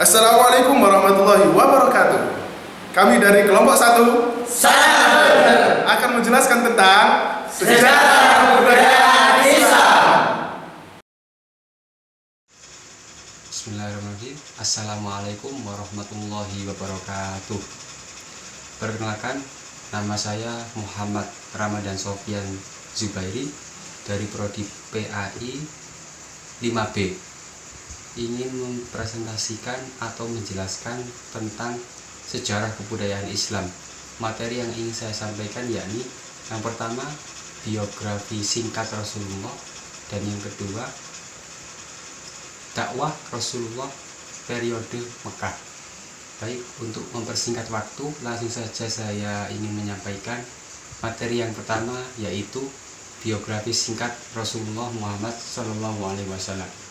Assalamualaikum warahmatullahi wabarakatuh. Kami dari kelompok 1 akan menjelaskan tentang sejarah kebudayaan Islam. Bismillahirrahmanirrahim. Assalamualaikum warahmatullahi wabarakatuh. Perkenalkan, nama saya Muhammad Ramadan Sofyan Zubairi dari Prodi PAI 5B. Ingin mempresentasikan atau menjelaskan tentang sejarah kebudayaan Islam. Materi yang ingin saya sampaikan yakni yang pertama, biografi singkat Rasulullah, dan yang kedua, dakwah Rasulullah periode Mekah. Baik, untuk mempersingkat waktu, langsung saja saya ingin menyampaikan materi yang pertama, yaitu biografi singkat Rasulullah Muhammad SAW.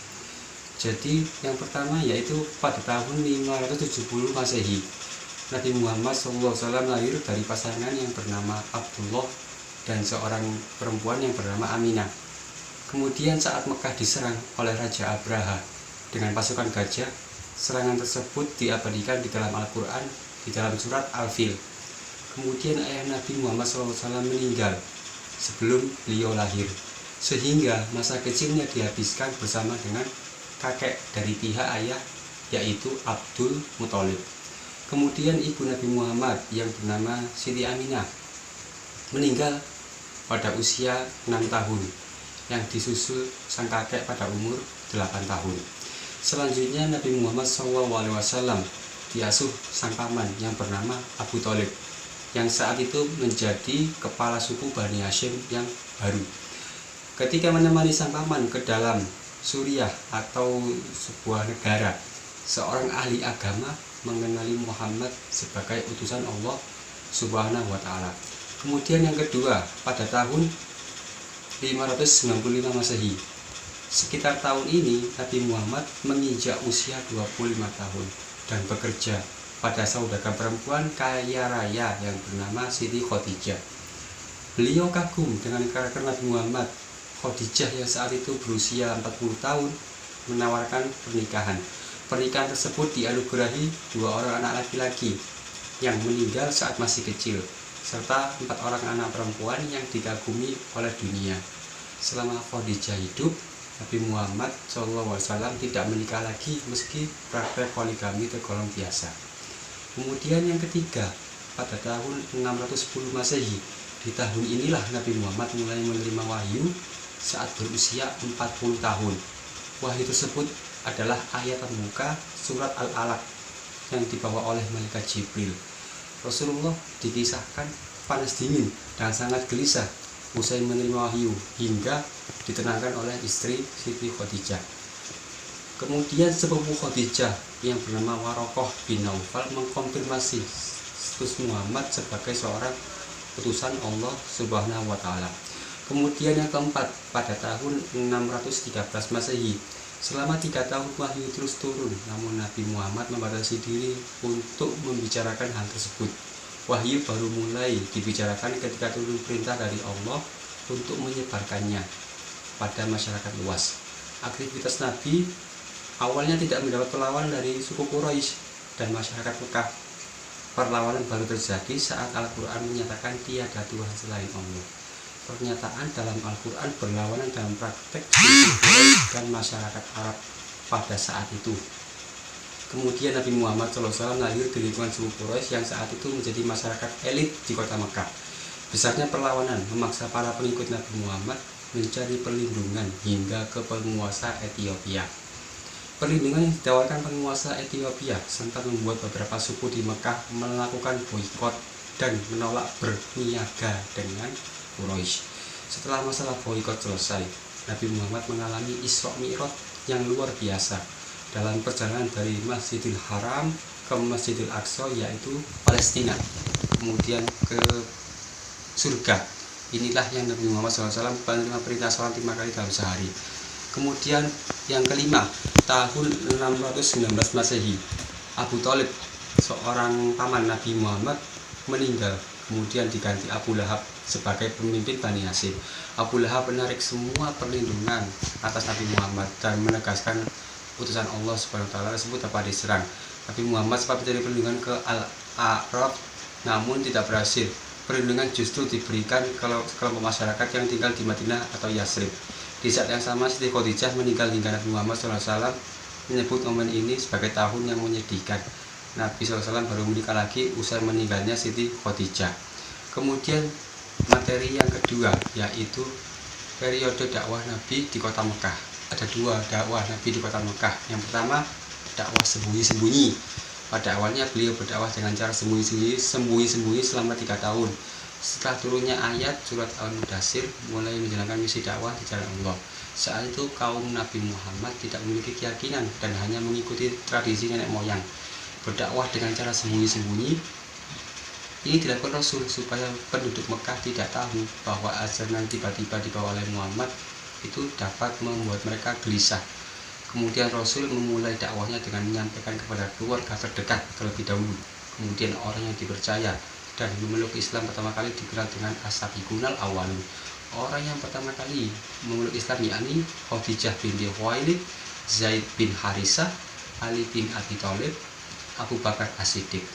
Jadi yang pertama yaitu pada tahun 570 Masehi, Nabi Muhammad SAW lahir dari pasangan yang bernama Abdullah dan seorang perempuan yang bernama Aminah. Kemudian saat Mekah diserang oleh Raja Abraha dengan pasukan gajah, serangan tersebut diabadikan di dalam Al-Quran di dalam surat Al-Fil. Kemudian ayah Nabi Muhammad SAW meninggal sebelum beliau lahir, sehingga masa kecilnya dihabiskan bersama dengan kakek dari pihak ayah, yaitu Abdul Muthalib. Kemudian ibu Nabi Muhammad yang bernama Siti Aminah meninggal pada usia 6 tahun, yang disusul sang kakek pada umur 8 tahun. Selanjutnya Nabi Muhammad SAW diasuh sang paman yang bernama Abu Thalib, yang saat itu menjadi kepala suku Bani Hashim yang baru. Ketika menemani sang paman ke dalam Suriah atau sebuah negara, seorang ahli agama mengenali Muhammad sebagai utusan Allah Subhanahu wa Ta'ala. Kemudian yang kedua, pada tahun 595 Masehi, sekitar tahun ini Nabi Muhammad menginjak usia 25 tahun dan bekerja pada saudara perempuan kaya raya yang bernama Siti Khadijah. Beliau kagum dengan karakter Nabi Muhammad. Khadijah yang saat itu berusia 40 tahun menawarkan pernikahan. Pernikahan tersebut dianugerahi 2 orang anak laki-laki yang meninggal saat masih kecil, serta 4 orang anak perempuan yang dikagumi oleh dunia. Selama Khadijah hidup, Nabi Muhammad SAW tidak menikah lagi meski praktek poligami tergolong biasa. Kemudian yang ketiga, pada tahun 610 Masehi, di tahun inilah Nabi Muhammad mulai menerima wahyu saat berusia 40 tahun. Wahyu tersebut adalah ayat pembuka surat Al-Alaq yang dibawa oleh malaikat Jibril. Rasulullah dikisahkan panas dingin dan sangat gelisah usai menerima wahyu hingga ditenangkan oleh istri Siti Khadijah. Kemudian sepupu Khadijah yang bernama Warokoh bin Naufal mengkonfirmasi status Muhammad sebagai seorang utusan Allah Subhanahu wa Ta'ala. Kemudian yang keempat, pada tahun 613 Masehi, selama 3 tahun wahyu terus turun, namun Nabi Muhammad membatasi diri untuk membicarakan hal tersebut. Wahyu baru mulai dibicarakan ketika turun perintah dari Allah untuk menyebarkannya pada masyarakat luas. Aktivitas Nabi awalnya tidak mendapat perlawanan dari suku Quraisy dan masyarakat Mekah. Perlawanan baru terjadi saat Al-Quran menyatakan tiada Tuhan selain Allah. Pernyataan dalam Al-Quran berlawanan dalam praktek suku Quraisy dan masyarakat Arab pada saat itu. Kemudian Nabi Muhammad SAW lahir di lingkungan suku Quraisy yang saat itu menjadi masyarakat elit di kota Mekah. Besarnya perlawanan memaksa para pengikut Nabi Muhammad mencari perlindungan hingga ke penguasa Ethiopia. Perlindungan yang ditawarkan penguasa Ethiopia serta membuat beberapa suku di Mekah melakukan boikot dan menolak berniaga dengan Quraisy. Setelah masalah boikot selesai, Nabi Muhammad mengalami Isra Mi'raj yang luar biasa dalam perjalanan dari Masjidil Haram ke Masjidil Aqsa, yaitu Palestina, kemudian ke surga. Inilah yang Nabi Muhammad SAW menerima perintah sholat 5 kali dalam sehari. Kemudian yang kelima, tahun 619 Masehi, Abu Thalib, seorang paman Nabi Muhammad, meninggal. Kemudian diganti Abu Lahab sebagai pemimpin Bani Hashim. Abu Lahab menarik semua perlindungan atas Nabi Muhammad dan menegaskan utusan Allah Subhanahu wa taala tersebut dapat diserang. Nabi Muhammad sempat mencari perlindungan ke Al-A'raf namun tidak berhasil. Perlindungan justru diberikan kelompok masyarakat yang tinggal di Madinah atau Yasrib. Di saat yang sama Siti Khadijah meninggal hingga Nabi Muhammad SAW menyebut momen ini sebagai tahun yang menyedihkan. Nabi SAW baru menikah lagi usai meninggalnya Siti Khadijah. Kemudian materi yang kedua yaitu periode dakwah Nabi di kota Mekah. Ada dua dakwah Nabi di kota Mekah. Yang pertama dakwah sembunyi-sembunyi. Pada awalnya beliau berdakwah dengan cara sembunyi-sembunyi selama 3 tahun. Setelah turunnya ayat surat Al-Mudaththir mulai menjalankan misi dakwah di jalan Allah. Saat itu kaum Nabi Muhammad tidak memiliki keyakinan dan hanya mengikuti tradisi nenek moyang. Berdakwah dengan cara sembunyi-sembunyi ini dilakukan Rasul supaya penduduk Mekah tidak tahu bahwa ajaran yang tiba-tiba dibawa oleh Muhammad itu dapat membuat mereka gelisah. Kemudian Rasul memulai dakwahnya dengan menyampaikan kepada keluarga terdekat terlebih dahulu. Kemudian orang yang dipercaya dan memeluk Islam pertama kali dikenal dengan As-Sabiqunal Awwalun. Orang yang pertama kali memeluk Islam yakni Khadijah binti Khuwailid, Zaid bin Harisah, Ali bin Abi Thalib, Abu Bakar As-Siddiq.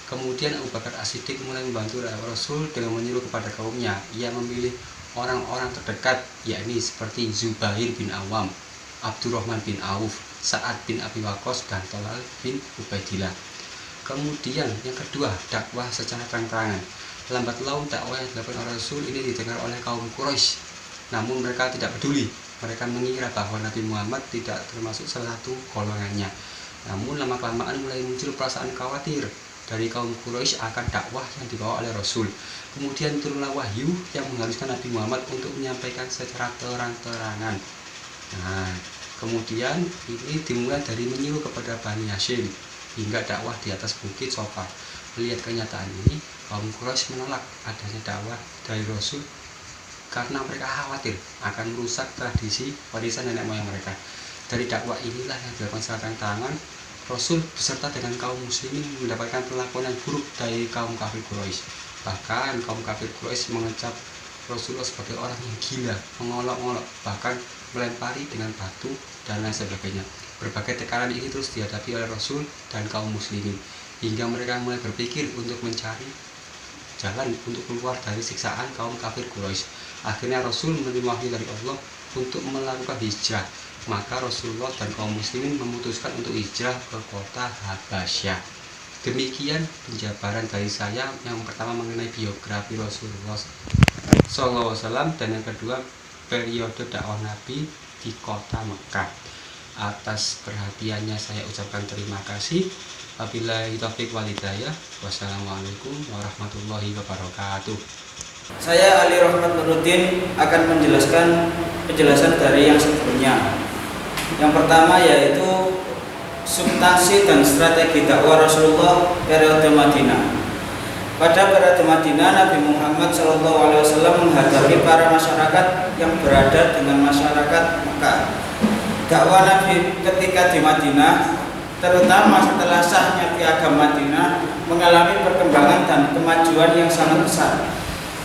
Kemudian Abu Bakar As-Siddiq mulai membantu Rasul dengan menyuruh kepada kaumnya. Ia memilih orang-orang terdekat yakni seperti Zubair bin Awam, Abdurrahman bin Auf, Sa'ad bin Abi Waqqas, dan Thalal bin Ubaidillah. Kemudian yang kedua, dakwah secara terang-terangan. Lambat laun dakwah yang dilakukan oleh Rasul ini didengar oleh kaum Quraisy. Namun mereka tidak peduli. Mereka mengira bahwa Nabi Muhammad tidak termasuk salah satu golongannya. Namun lama-kelamaan mulai muncul perasaan khawatir dari kaum Quraisy akan dakwah yang dibawa oleh Rasul. Kemudian turunlah wahyu yang mengharuskan Nabi Muhammad untuk menyampaikan secara terang-terangan. Nah, kemudian ini dimulai dari menyuruh kepada Bani Hashim hingga dakwah di atas bukit Sofa. Melihat kenyataan ini, kaum Quraisy menolak adanya dakwah dari Rasul karena mereka khawatir akan merusak tradisi warisan nenek moyang mereka. Dari dakwah inilah yang dilakukan secara terang-terangan, Rasul beserta dengan kaum muslimin mendapatkan perlakuan yang buruk dari kaum kafir Quraisy. Bahkan kaum kafir Quraisy mengecap Rasulullah sebagai orang yang gila, mengolok-olok, bahkan melempari dengan batu dan lain sebagainya. Berbagai tekanan ini terus dihadapi oleh Rasul dan kaum muslimin hingga mereka mulai berpikir untuk mencari jalan untuk keluar dari siksaan kaum kafir Quraisy. Akhirnya Rasul menerima wahyu dari Allah untuk melakukan hijrah. Maka Rasulullah dan kaum muslimin memutuskan untuk hijrah ke kota Habasyah. Demikian penjabaran dari saya yang pertama mengenai biografi Rasulullah SAW dan yang kedua periode dakwah Nabi di kota Mekah. Atas perhatiannya saya ucapkan terima kasih. Wabillahi taufiq wal hidayah. Wassalamualaikum warahmatullahi wabarakatuh. Saya Ali Rahmat Nuruddin akan menjelaskan penjelasan dari yang sebelumnya. Yang pertama yaitu substansi dan strategi dakwah Rasulullah periode Madinah. Pada periode Madinah, Nabi Muhammad SAW menghadapi para masyarakat yang berada dengan masyarakat Mekah. Dakwah Nabi ketika di Madinah, terutama setelah sahnya Piagam Madinah, mengalami perkembangan dan kemajuan yang sangat besar.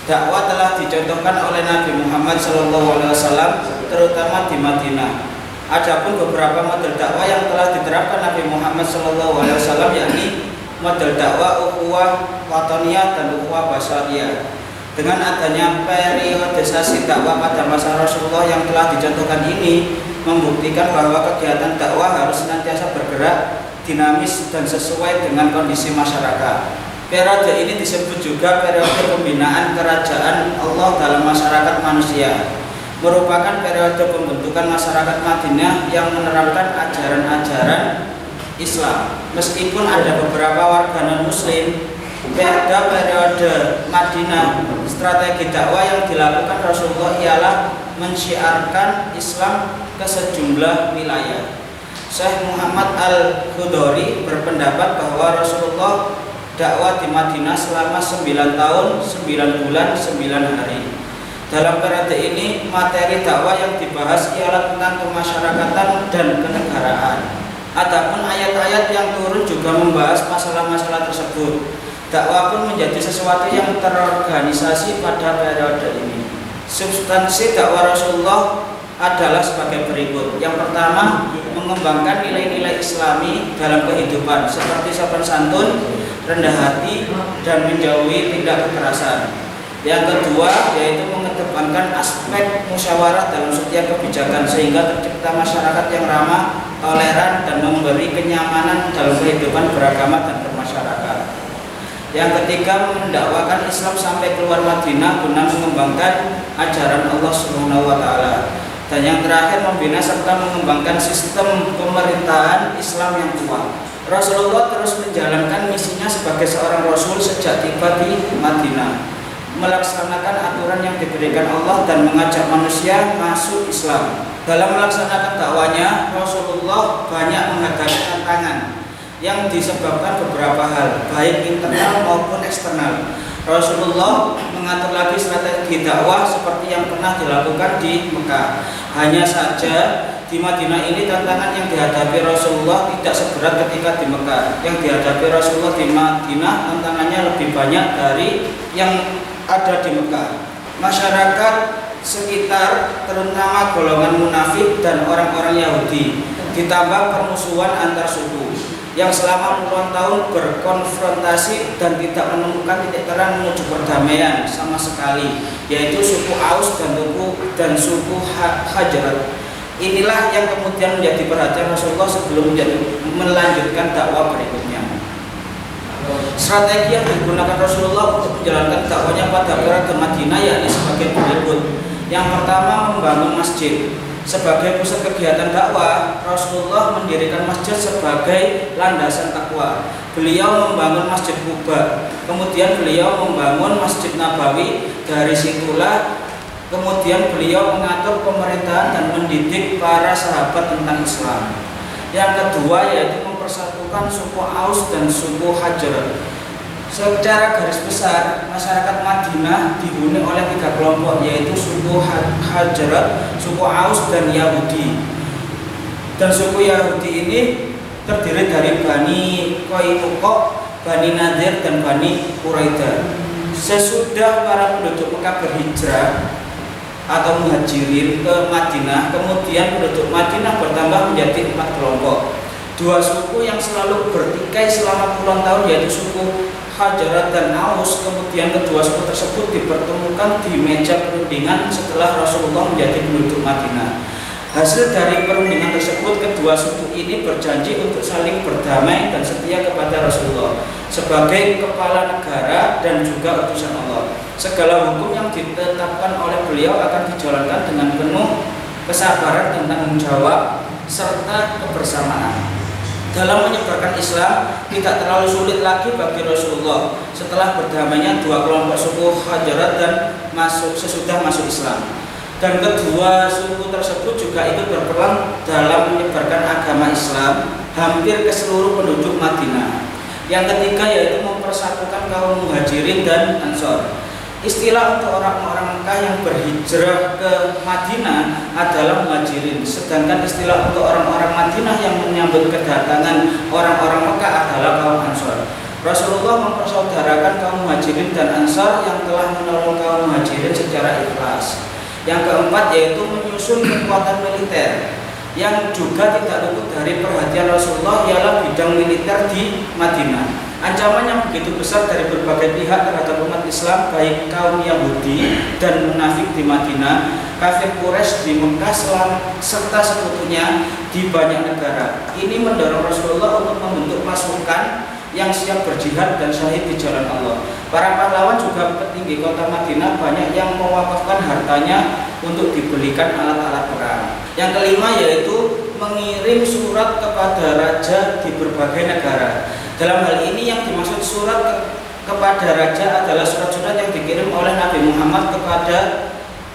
Dakwah telah dicontohkan oleh Nabi Muhammad SAW, terutama di Madinah. Adapun beberapa model dakwah yang telah diterapkan Nabi Muhammad SAW yakni model dakwah ukhuwah watoniyah dan ukhuwah basariyah. Dengan adanya periodisasi dakwah pada masa Rasulullah yang telah dicontohkan ini membuktikan bahwa kegiatan dakwah harus senantiasa bergerak, dinamis dan sesuai dengan kondisi masyarakat. Periode ini disebut juga periode pembinaan kerajaan Allah dalam masyarakat manusia. Merupakan periode pembentukan masyarakat Madinah yang menerapkan ajaran-ajaran Islam. Meskipun ada beberapa warga non-muslim, pada periode Madinah, strategi dakwah yang dilakukan Rasulullah ialah mensyiarkan Islam ke sejumlah wilayah. Syekh Muhammad Al-Khudori berpendapat bahwa Rasulullah dakwah di Madinah selama 9 tahun, 9 bulan, 9 hari. Dalam periode ini, materi dakwah yang dibahas ialah tentang kemasyarakatan dan kenegaraan. Adapun ayat-ayat yang turun juga membahas masalah-masalah tersebut. Dakwah pun menjadi sesuatu yang terorganisasi pada periode ini. Substansi dakwah Rasulullah adalah sebagai berikut. Yang pertama, mengembangkan nilai-nilai Islami dalam kehidupan seperti sopan santun, rendah hati, dan menjauhi tindak kekerasan. Yang kedua, yaitu mengedepankan aspek musyawarah dalam setiap kebijakan sehingga tercipta masyarakat yang ramah, toleran, dan memberi kenyamanan dalam kehidupan beragama dan bermasyarakat. Yang ketiga, mendakwakan Islam sampai keluar Madinah guna mengembangkan ajaran Allah Subhanahu wa taala. Dan yang terakhir, membina serta mengembangkan sistem pemerintahan Islam yang kuat. Rasulullah terus menjalankan misinya sebagai seorang rasul sejak tiba di Madinah, melaksanakan aturan yang diberikan Allah dan mengajak manusia masuk Islam. Dalam melaksanakan dakwanya, Rasulullah banyak menghadapi tantangan yang disebabkan beberapa hal, baik internal maupun eksternal. Rasulullah mengatur lagi strategi dakwah seperti yang pernah dilakukan di Mekah. Hanya saja di Madinah ini tantangan yang dihadapi Rasulullah tidak seberat ketika di Mekah. Yang dihadapi Rasulullah di Madinah tantangannya lebih banyak dari yang ada di Mekah. Masyarakat sekitar, terutama golongan munafik dan orang-orang Yahudi, ditambah permusuhan antar suku yang selama puluhan tahun berkonfrontasi dan tidak menemukan titik terang menuju perdamaian sama sekali, yaitu suku Aus dan suku Hajarat. Inilah yang kemudian menjadi perhatian Rasulullah sebelum melanjutkan dakwah berikutnya. Strategi yang digunakan Rasulullah untuk menjalankan dakwanya pada periode Madinah yakni sebagai berikut. Yang pertama, membangun masjid. Sebagai pusat kegiatan dakwah, Rasulullah mendirikan masjid sebagai landasan takwa. Beliau membangun Masjid Quba, kemudian beliau membangun Masjid Nabawi. Dari situlah kemudian beliau mengatur pemerintahan dan mendidik para sahabat tentang Islam. Yang kedua, yaitu mempersatukan suku Aus dan suku Hajar. Secara garis besar, masyarakat Madinah dihuni oleh 3 kelompok, yaitu suku Hajarat, suku Aus, dan Yahudi. Dan suku Yahudi ini terdiri dari Bani Qainuqa, Bani Nadir, dan Bani Quraidah. Sesudah para penduduk Mekah berhijrah atau muhajirin ke Madinah, kemudian penduduk Madinah bertambah menjadi 4 kelompok. 2 suku yang selalu bertikai selama puluhan tahun, yaitu suku Hajarat dan Aus. Kemudian kedua suku tersebut dipertemukan di meja perundingan setelah Rasulullah menjadi penduduk Madinah. Hasil dari perundingan tersebut, kedua suku ini berjanji untuk saling berdamai dan setia kepada Rasulullah sebagai kepala negara dan juga utusan Allah. Segala hukum yang ditetapkan oleh beliau akan dijalankan dengan penuh kesabaran dan tanggung jawab serta kebersamaan. Dalam menyebarkan Islam tidak terlalu sulit lagi bagi Rasulullah setelah berdamainya 2 kelompok suku Hajarat dan sesudah masuk Islam. Dan kedua suku tersebut juga ikut berperan dalam menyebarkan agama Islam hampir ke seluruh penduduk Madinah. Yang ketiga, yaitu mempersatukan kaum muhajirin dan ansor. Istilah untuk orang-orang Mekah yang berhijrah ke Madinah adalah muhajirin, sedangkan istilah untuk orang-orang Madinah yang menyambut kedatangan orang-orang Mekah adalah kaum ansor. Rasulullah mempersaudarakan kaum muhajirin dan ansor yang telah menolong kaum muhajirin secara ikhlas. Yang keempat, yaitu menyusun kekuatan militer yang juga tidak luput dari perhatian Rasulullah ialah bidang militer di Madinah. Ancaman yang begitu besar dari berbagai pihak terhadap umat Islam, baik kaum Yahudi dan munafik di Madinah, kafir Quraisy di Mekah, serta sekutunya di banyak negara. Ini mendorong Rasulullah untuk membentuk pasukan yang siap berjihad dan syahid di jalan Allah. Para pahlawan juga petinggi kota Madinah banyak yang mewakafkan hartanya untuk dibelikan alat-alat perang. Yang kelima, yaitu mengirim surat kepada raja di berbagai negara. Dalam hal ini yang dimaksud surat kepada raja adalah surat-surat yang dikirim oleh Nabi Muhammad kepada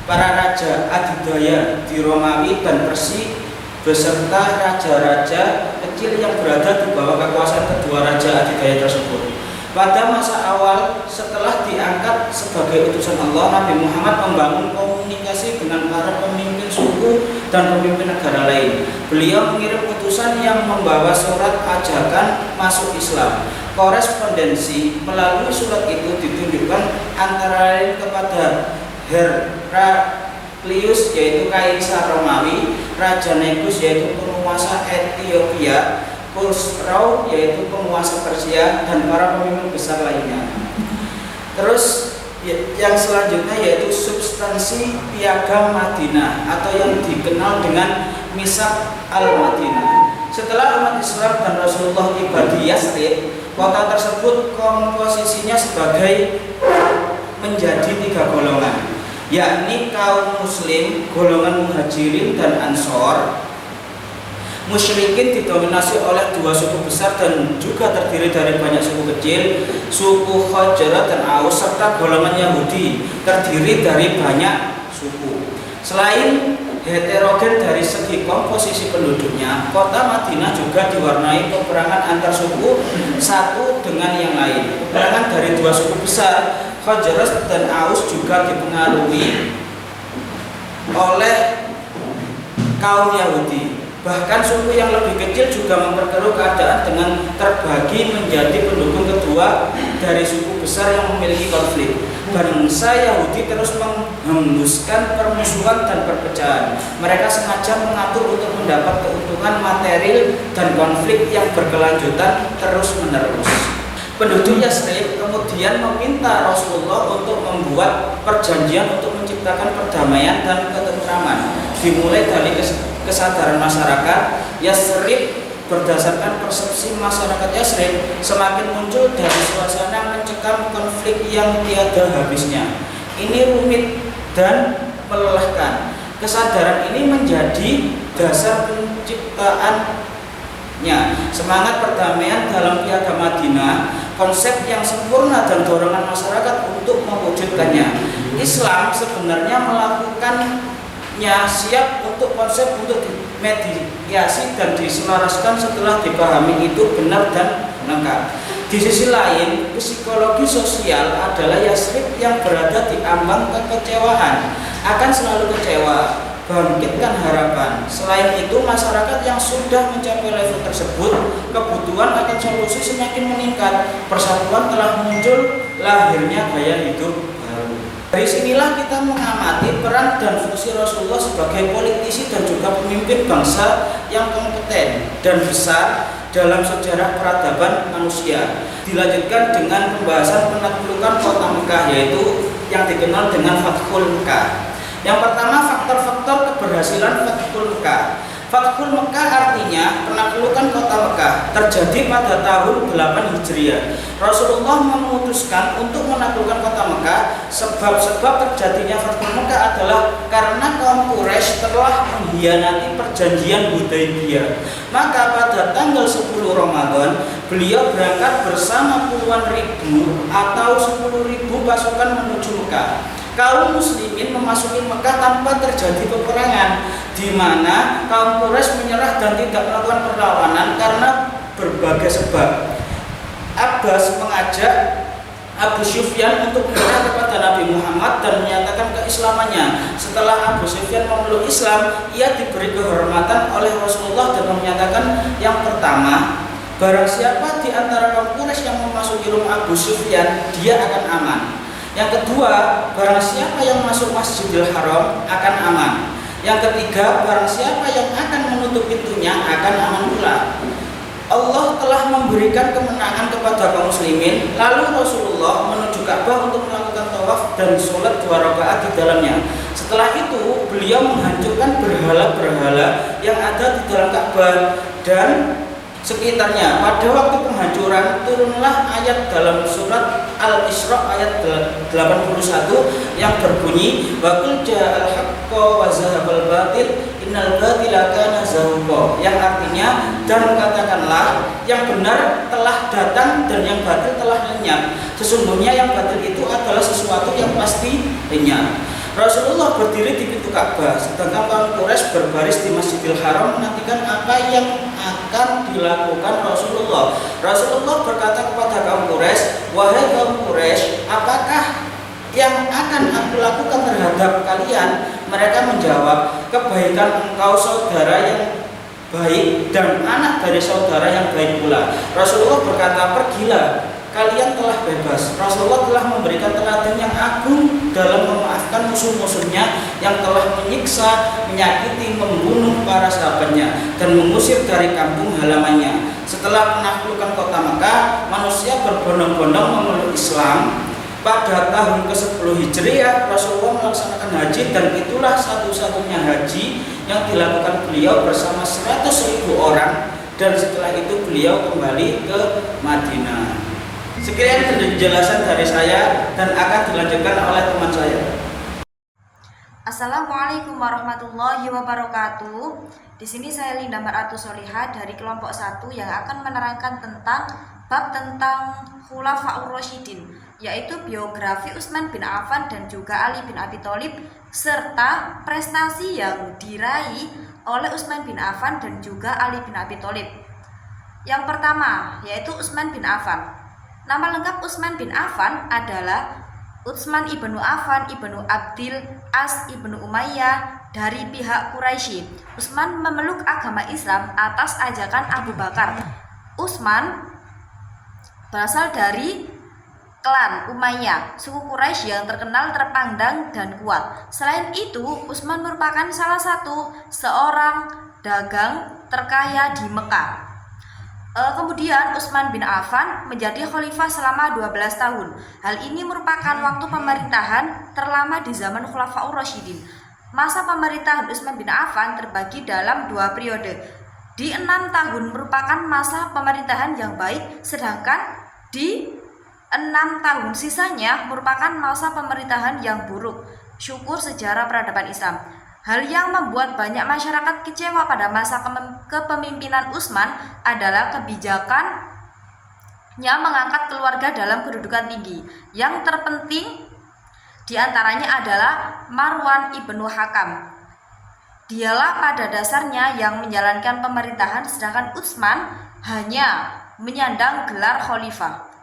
para raja adidaya di Romawi dan Persia beserta raja-raja kecil yang berada di bawah kekuasaan kedua raja adidaya tersebut. Pada masa awal setelah diangkat sebagai utusan Allah, Nabi Muhammad membangun komunikasi dengan para pemimpin suku dan pemimpin negara lain. Beliau mengirim utusan yang membawa surat ajakan masuk Islam. Korespondensi melalui surat itu ditunjukkan antara lain kepada Heraklius Heraklius yaitu kaisar Romawi, Raja Negus yaitu penguasa Ethiopia, Khosrow yaitu penguasa Persia, dan para pemimpin besar lainnya. Terus yang selanjutnya yaitu substansi piagam Madinah atau yang dikenal dengan Misak al-Madinah. Setelah umat Islam dan Rasulullah tiba di Yathrib, kota tersebut komposisinya sebagai menjadi 3 golongan, yakni kaum muslim, golongan muhajirin dan ansor. Musyrikin didominasi oleh 2 suku besar dan juga terdiri dari banyak suku kecil, suku Khazraj dan Aus, serta golongan Yahudi terdiri dari banyak suku. Selain heterogen dari segi komposisi penduduknya, kota Madinah juga diwarnai peperangan antar suku satu dengan yang lain. Peperangan dari 2 suku besar, Khazraj dan Aus, juga dipengaruhi oleh kaum Yahudi. Bahkan suku yang lebih kecil juga memperkeruh keadaan dengan terbagi menjadi pendukung kedua dari suku besar yang memiliki konflik. Bangsa Yahudi terus menghembuskan permusuhan dan perpecahan. Mereka sengaja mengatur untuk mendapat keuntungan material dan konflik yang berkelanjutan terus-menerus. Penduduk Yathrib kemudian meminta Rasulullah untuk membuat perjanjian untuk menciptakan perdamaian dan ketentraman. Dimulai dari kesadaran masyarakat Yathrib. Berdasarkan persepsi masyarakat Yathrib, semakin muncul dari suasana mencekam konflik yang tiada habisnya. Ini rumit dan melelahkan. Kesadaran ini menjadi dasar penciptaannya semangat perdamaian dalam piagam Madinah, konsep yang sempurna dan dorongan masyarakat untuk mewujudkannya. Islam sebenarnya melakukannya siap untuk konsep untuk mediasi dan diselaraskan setelah dipahami itu benar dan lengkap. Di sisi lain, psikologi sosial adalah Yathrib yang berada di ambang kekecewaan, akan selalu kecewa, bangkitkan harapan. Selain itu, masyarakat yang sudah mencapai level tersebut, kebutuhan akan solusi semakin meningkat. Persatuan telah muncul, lahirnya gaya hidup baru. Dari sinilah kita mengamati peran dan fungsi Rasulullah sebagai politisi dan juga pemimpin bangsa yang kompeten dan besar dalam sejarah peradaban manusia. Dilanjutkan dengan pembahasan penaklukan kota Mekah, yaitu yang dikenal dengan Fathul Mekah. Yang pertama, faktor-faktor keberhasilan Fathul Mekah. Fathul Mekah artinya penaklukan kota Mekah, terjadi pada tahun 8 Hijriah. Rasulullah memutuskan untuk menaklukkan kota Mekah. Sebab-sebab terjadinya Fathul Mekah adalah karena kaum Quraisy telah mengkhianati perjanjian Hudaybiyah. Maka pada tanggal 10 Ramadan, beliau berangkat bersama puluhan ribu atau 10.000 pasukan menuju Mekah. Kaum muslimin memasuki Mekah tanpa terjadi peperangan, di mana kaum Quraisy menyerah dan tidak melakukan perlawanan karena berbagai sebab. Abbas mengajak Abu Sufyan untuk menyerah kepada Nabi Muhammad dan menyatakan keislamannya. Setelah Abu Sufyan memeluk Islam, ia diberi kehormatan oleh Rasulullah dan menyatakan, yang pertama, barang siapa di antara kaum Quraisy yang memasuki rumah Abu Sufyan, dia akan aman. Yang kedua, barang siapa yang masuk Masjidil Haram akan aman. Yang ketiga, barang siapa yang akan menutup pintunya akan aman pula. Allah telah memberikan kemenangan kepada kaum muslimin. Lalu Rasulullah menuju Ka'bah untuk melakukan tawaf dan sholat 2 rakaat di dalamnya. Setelah itu, beliau menghancurkan berhala-berhala yang ada di dalam Ka'bah dan sekitarnya. Pada waktu penghancuran, turunlah ayat dalam surat Al-Isra ayat 81 yang berbunyi, wa qul ja'al haqqo wa zahaqal batil innal batila kana zahuqa, yang artinya, dan katakanlah yang benar telah datang dan yang batil telah lenyap. Sesungguhnya yang batil itu adalah sesuatu yang pasti lenyap. Rasulullah berdiri di pintu Ka'bah, sedangkan kaum Quraisy berbaris di Masjidil Haram menantikan apa yang akan dilakukan Rasulullah. Rasulullah berkata kepada kaum Quraisy, wahai kaum Quraisy, apakah yang akan aku lakukan terhadap kalian? Mereka menjawab, kebaikan engkau saudara yang baik dan anak dari saudara yang baik pula. Rasulullah berkata, pergilah, kalian telah bebas. Rasulullah telah memberikan teladan yang agung dalam memaafkan musuh-musuhnya yang telah menyiksa, menyakiti, membunuh para sahabatnya dan mengusir dari kampung halamannya. Setelah menaklukkan kota Mekah, manusia berbondong-bondong memeluk Islam. Pada tahun ke-10 Hijriah, Rasulullah melaksanakan haji, dan itulah satu-satunya haji yang dilakukan beliau bersama 100.000 orang, dan setelah itu beliau kembali ke Madinah. Sekian penjelasan dari saya dan akan dilanjutkan oleh teman saya. Assalamualaikum warahmatullahi wabarakatuh. Di sini saya Linda Maratus Solihah dari kelompok 1 yang akan menerangkan tentang Khulafaur Rasyidin, yaitu biografi Utsman bin Affan dan juga Ali bin Abi Thalib serta prestasi yang diraih oleh Utsman bin Affan dan juga Ali bin Abi Thalib. Yang pertama yaitu Utsman bin Affan. Nama lengkap Utsman bin Affan adalah Utsman ibnu Affan ibnu Abdil As ibnu Umayyah dari pihak Quraisy. Utsman memeluk agama Islam atas ajakan Abu Bakar. Utsman berasal dari klan Umayyah, suku Quraisy yang terkenal, terpandang, dan kuat. Selain itu, Utsman merupakan salah satu seorang dagang terkaya di Mekah. Kemudian Utsman bin Affan menjadi khalifah selama 12 tahun. Hal ini merupakan waktu pemerintahan terlama di zaman Khulafaur Rasyidin. Masa pemerintahan Utsman bin Affan terbagi dalam 2 periode. Di 6 tahun merupakan masa pemerintahan yang baik, sedangkan di 6 tahun sisanya merupakan masa pemerintahan yang buruk. Syukur sejarah peradaban Islam. Hal yang membuat banyak masyarakat kecewa pada masa kepemimpinan Utsman adalah kebijakannya mengangkat keluarga dalam kedudukan tinggi. Yang terpenting diantaranya adalah Marwan ibnu Hakam. Dialah pada dasarnya yang menjalankan pemerintahan, sedangkan Utsman hanya menyandang gelar khalifah.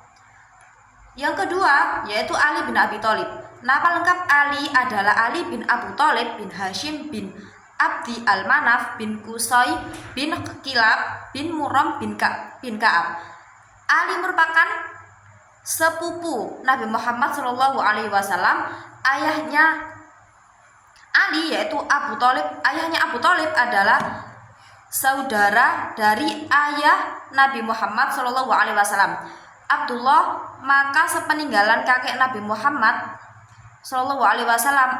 Yang kedua yaitu Ali bin Abi Thalib. Nama lengkap Ali adalah Ali bin Abu Thalib bin Hashim bin Abdi Al-Manaf bin Qusay bin Kilab bin Muram bin Ka'ab. Ali merupakan sepupu Nabi Muhammad SAW. Ayahnya Ali yaitu Abu Thalib. Ayahnya Abu Thalib adalah saudara dari ayah Nabi Muhammad SAW, Abdullah. Maka sepeninggalan kakek Nabi Muhammad SAW,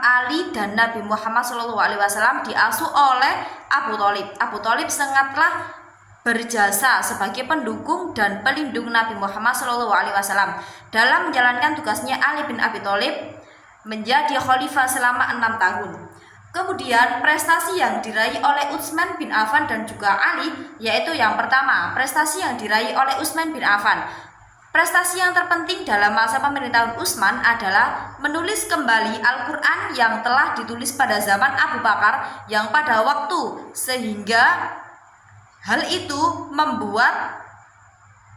Ali dan Nabi Muhammad SAW diasuh oleh Abu Thalib. Abu Thalib sangatlah berjasa sebagai pendukung dan pelindung Nabi Muhammad SAW. Dalam menjalankan tugasnya, Ali bin Abi Thalib menjadi khalifah selama 6 tahun. Kemudian prestasi yang diraih oleh Utsman bin Affan dan juga Ali, yaitu yang pertama, prestasi yang diraih oleh Utsman bin Affan. Prestasi yang terpenting dalam masa pemerintahan Utsman adalah menulis kembali Al-Quran yang telah ditulis pada zaman Abu Bakar yang pada waktu, sehingga hal itu membuat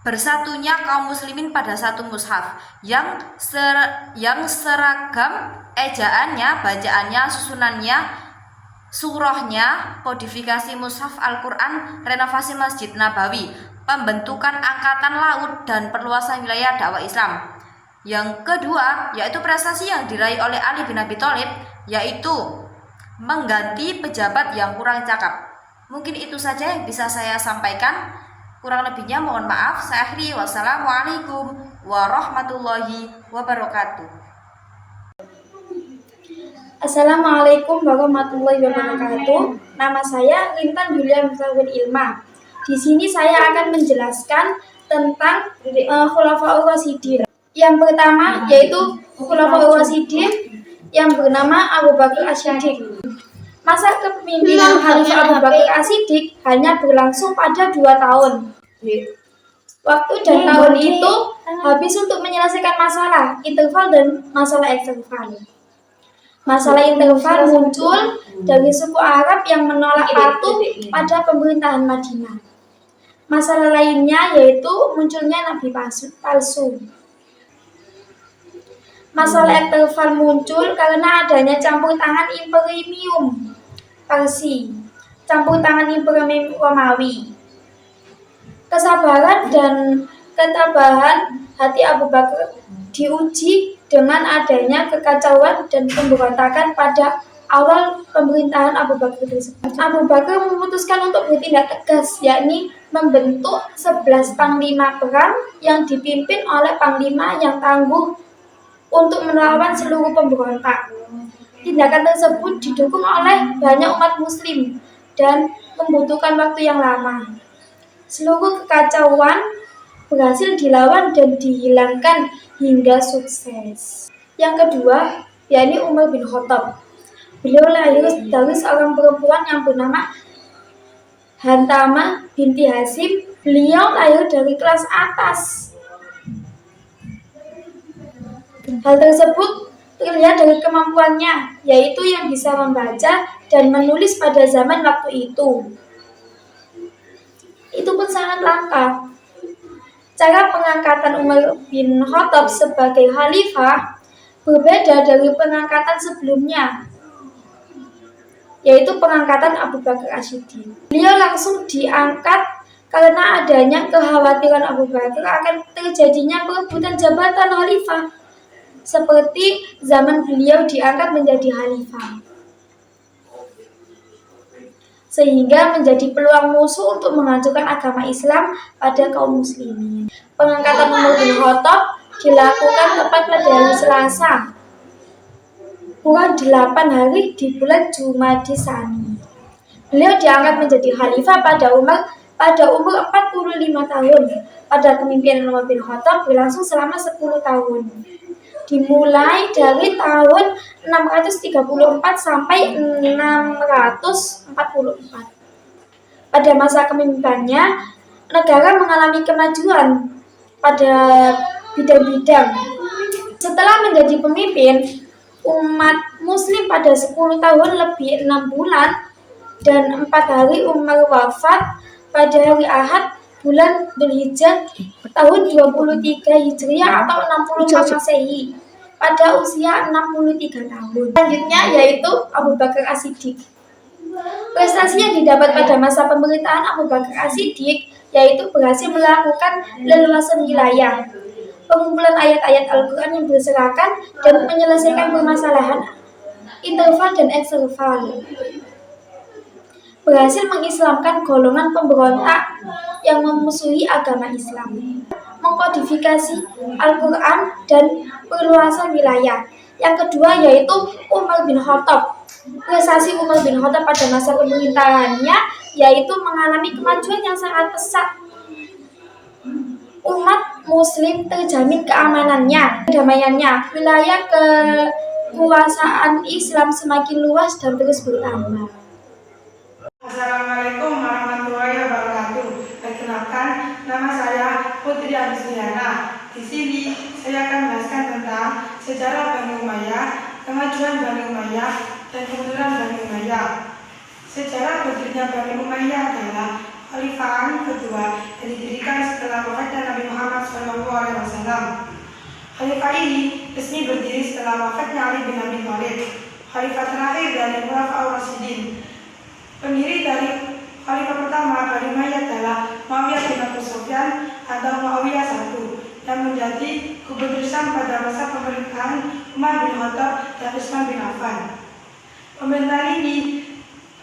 bersatunya kaum muslimin pada satu mushaf yang seragam ejaannya, bacaannya, susunannya, surahnya, kodifikasi mushaf Al-Quran, renovasi Masjid Nabawi, pembentukan angkatan laut, dan perluasan wilayah dakwah Islam. Yang kedua yaitu prestasi yang diraih oleh Ali bin Abi Thalib, yaitu mengganti pejabat yang kurang cakap. Mungkin itu saja yang bisa saya sampaikan. Kurang lebihnya mohon maaf. Saya akhiri. Wassalamualaikum warahmatullahi wabarakatuh. Assalamualaikum warahmatullahi wabarakatuh. Nama saya Lintan Julia Mustawin Ilma. Di sini saya akan menjelaskan tentang Khulafaur Rasyidin. Yang pertama yaitu Khulafaur Rasyidin yang bernama Abu Bakar As-Siddiq. Masa kepemimpinan Khalifah Abu Bakar As-Siddiq hanya berlangsung pada 2 tahun. Waktu dan tahun itu habis untuk menyelesaikan masalah interval dan masalah eksternal. Masalah interval muncul dari suku Arab yang menolak patuh pada pemerintahan Madinah. Masalah lainnya yaitu munculnya nabi palsu. Masalah eksternal muncul karena adanya campur tangan Imperium Parsi, campur tangan Imperium Romawi. Kesabaran dan ketabahan hati Abu Bakar diuji dengan adanya kekacauan dan pemberontakan pada awal pemerintahan Abu Bakar tersebut. Abu Bakar memutuskan untuk bertindak tegas, yakni membentuk 11 panglima perang yang dipimpin oleh panglima yang tangguh untuk melawan seluruh pemberontak. Tindakan tersebut didukung oleh banyak umat muslim dan membutuhkan waktu yang lama. Seluruh kekacauan berhasil dilawan dan dihilangkan hingga sukses. Yang kedua, yakni Umar bin Khattab. Beliau lahir dari seorang perempuan yang bernama Hantama binti Hasim. Beliau lahir dari kelas atas. Hal tersebut terlihat dari kemampuannya, yaitu yang bisa membaca dan menulis pada zaman waktu itu. Itu pun sangat langka. Cara pengangkatan Umar bin Khattab sebagai khalifah berbeda dari pengangkatan sebelumnya, yaitu pengangkatan Abu Bakar As-Siddiq. Beliau langsung diangkat karena adanya kekhawatiran Abu Bakar akan terjadinya perebutan jabatan khalifah, seperti zaman beliau diangkat menjadi khalifah, sehingga menjadi peluang musuh untuk menghancurkan agama Islam pada kaum muslimin. Pengangkatan Umar bin Khattab dilakukan tepat pada hari Selasa, kurang 8 hari di bulan Jumadil Tsani. Beliau diangkat menjadi khalifah pada umur 45 tahun. Pada kepemimpinan Umar bin Khattab berlangsung selama 10 tahun. Dimulai dari tahun 634 sampai 644. Pada masa kepemimpinannya, negara mengalami kemajuan pada bidang-bidang. Setelah menjadi pemimpin, umat muslim pada 10 tahun lebih 6 bulan dan 4 hari Umar wafat pada hari Ahad bulan Dzulhijjah tahun 23 Hijriah atau 64 Masehi pada usia 63 tahun. Selanjutnya yaitu Abu Bakar As-Siddiq. Prestasi yang didapat pada masa pemerintahan Abu Bakar As-Siddiq yaitu berhasil melakukan leluasan wilayah, pengumpulan ayat-ayat Al-Quran yang berserakan, dan menyelesaikan permasalahan interval dan eksterval. Berhasil mengislamkan golongan pemberontak yang memusuhi agama Islam, mengkodifikasi Al-Quran, dan perluasan wilayah. Yang kedua yaitu Umar bin Khattab. Prestasi Umar bin Khattab pada masa pemerintahannya yaitu mengalami kemajuan yang sangat pesat. Umat muslim terjamin keamanannya, kedamaiannya, wilayah kekuasaan Islam semakin luas dan terus bertambah. Assalamualaikum warahmatullahi wabarakatuh. Perkenalkan, nama saya Putri Arisliana. Di sini saya akan menjelaskan tentang sejarah Bani Umayyah, kemajuan Bani Umayyah, dan kemunduran Bani Umayyah. Sejarah berdirinya Bani Umayyah adalah khalifah kedua yang didirikan setelah wafatnya Nabi Muhammad SAW. Khalifah ini resmi berdiri setelah wafatnya Ali bin Abi Thalib, khalifah terakhir dari Khulafaur Rasyidin. Pendiri dari khalifah pertama Bani Umayyah adalah Muawiyah bin Abi Sufyan atau Muawiyah I yang menjadi gubernur Syam pada masa pemerintahan Umar bin Khattab dan Utsman bin Affan. Pemerintahan ini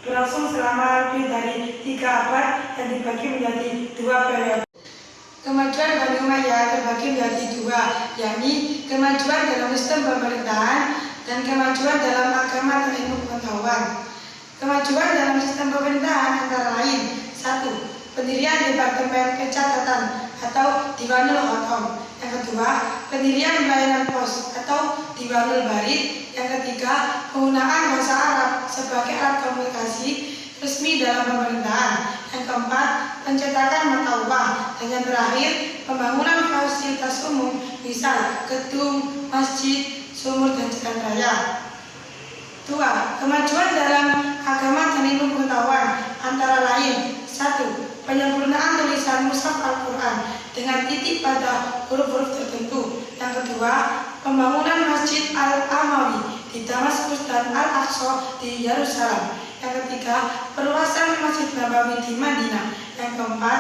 berlangsung selama lebih dari 3 abad dan dibagi menjadi 2 periode. Kemajuan Bani Umayyah terbagi menjadi 2, yakni kemajuan dalam sistem pemerintahan dan kemajuan dalam agama dan ilmu pengetahuan. Kemajuan dalam sistem pemerintahan antara lain: 1. Pendirian Departemen Pencatatan atau Diwanul Hukam. Yang kedua, pendirian pelayanan pos atau Diwanul Barid. Yang ketiga, penggunaan bahasa Arab sebagai alat komunikasi resmi dalam pemerintahan. Yang keempat, pencetakan mata uang. Dan yang terakhir, pembangunan fasilitas umum, misal gedung, masjid, sumur, dan jalan raya. 2. Kemajuan dalam agama dan ilmu pengetahuan antara lain: 1. Penyempurnaan tulisan mushaf Al-Quran dengan titik pada huruf-huruf tertentu. Yang kedua, pembangunan Masjid Al-Amawi di Damaskus dan Al-Aqsa di Yerusalem. Yang ketiga, perluasan Masjid Nabawi di Madinah. Yang keempat,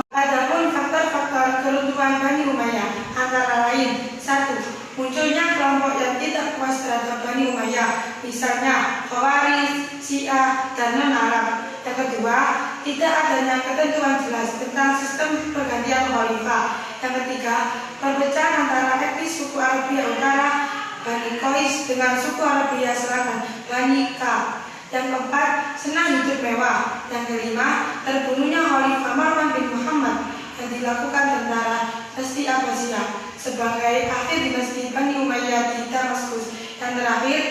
adapun faktor-faktor keruntuhan kemunduran Bani Umayyah antara lain: 1. Munculnya kelompok yang tidak puas terhadap Bani Umayyah, misalnya Khawarij, Syiah, dan non-Arab. Yang kedua, tidak adanya ketentuan jelas tentang sistem pergantian khalifah. Yang ketiga, perpecahan antara etnis suku Arabia Utara Bani Qais dengan suku Arabia Selatan Bani Ka'ab. Yang keempat, senang hidup mewah. Yang kelima, terbunuhnya Khalifah Marwan bin Muhammad yang dilakukan tentara dinasti Abbasiyah sebagai akhir dinasti Bani Umayyah di Damaskus. Yang terakhir,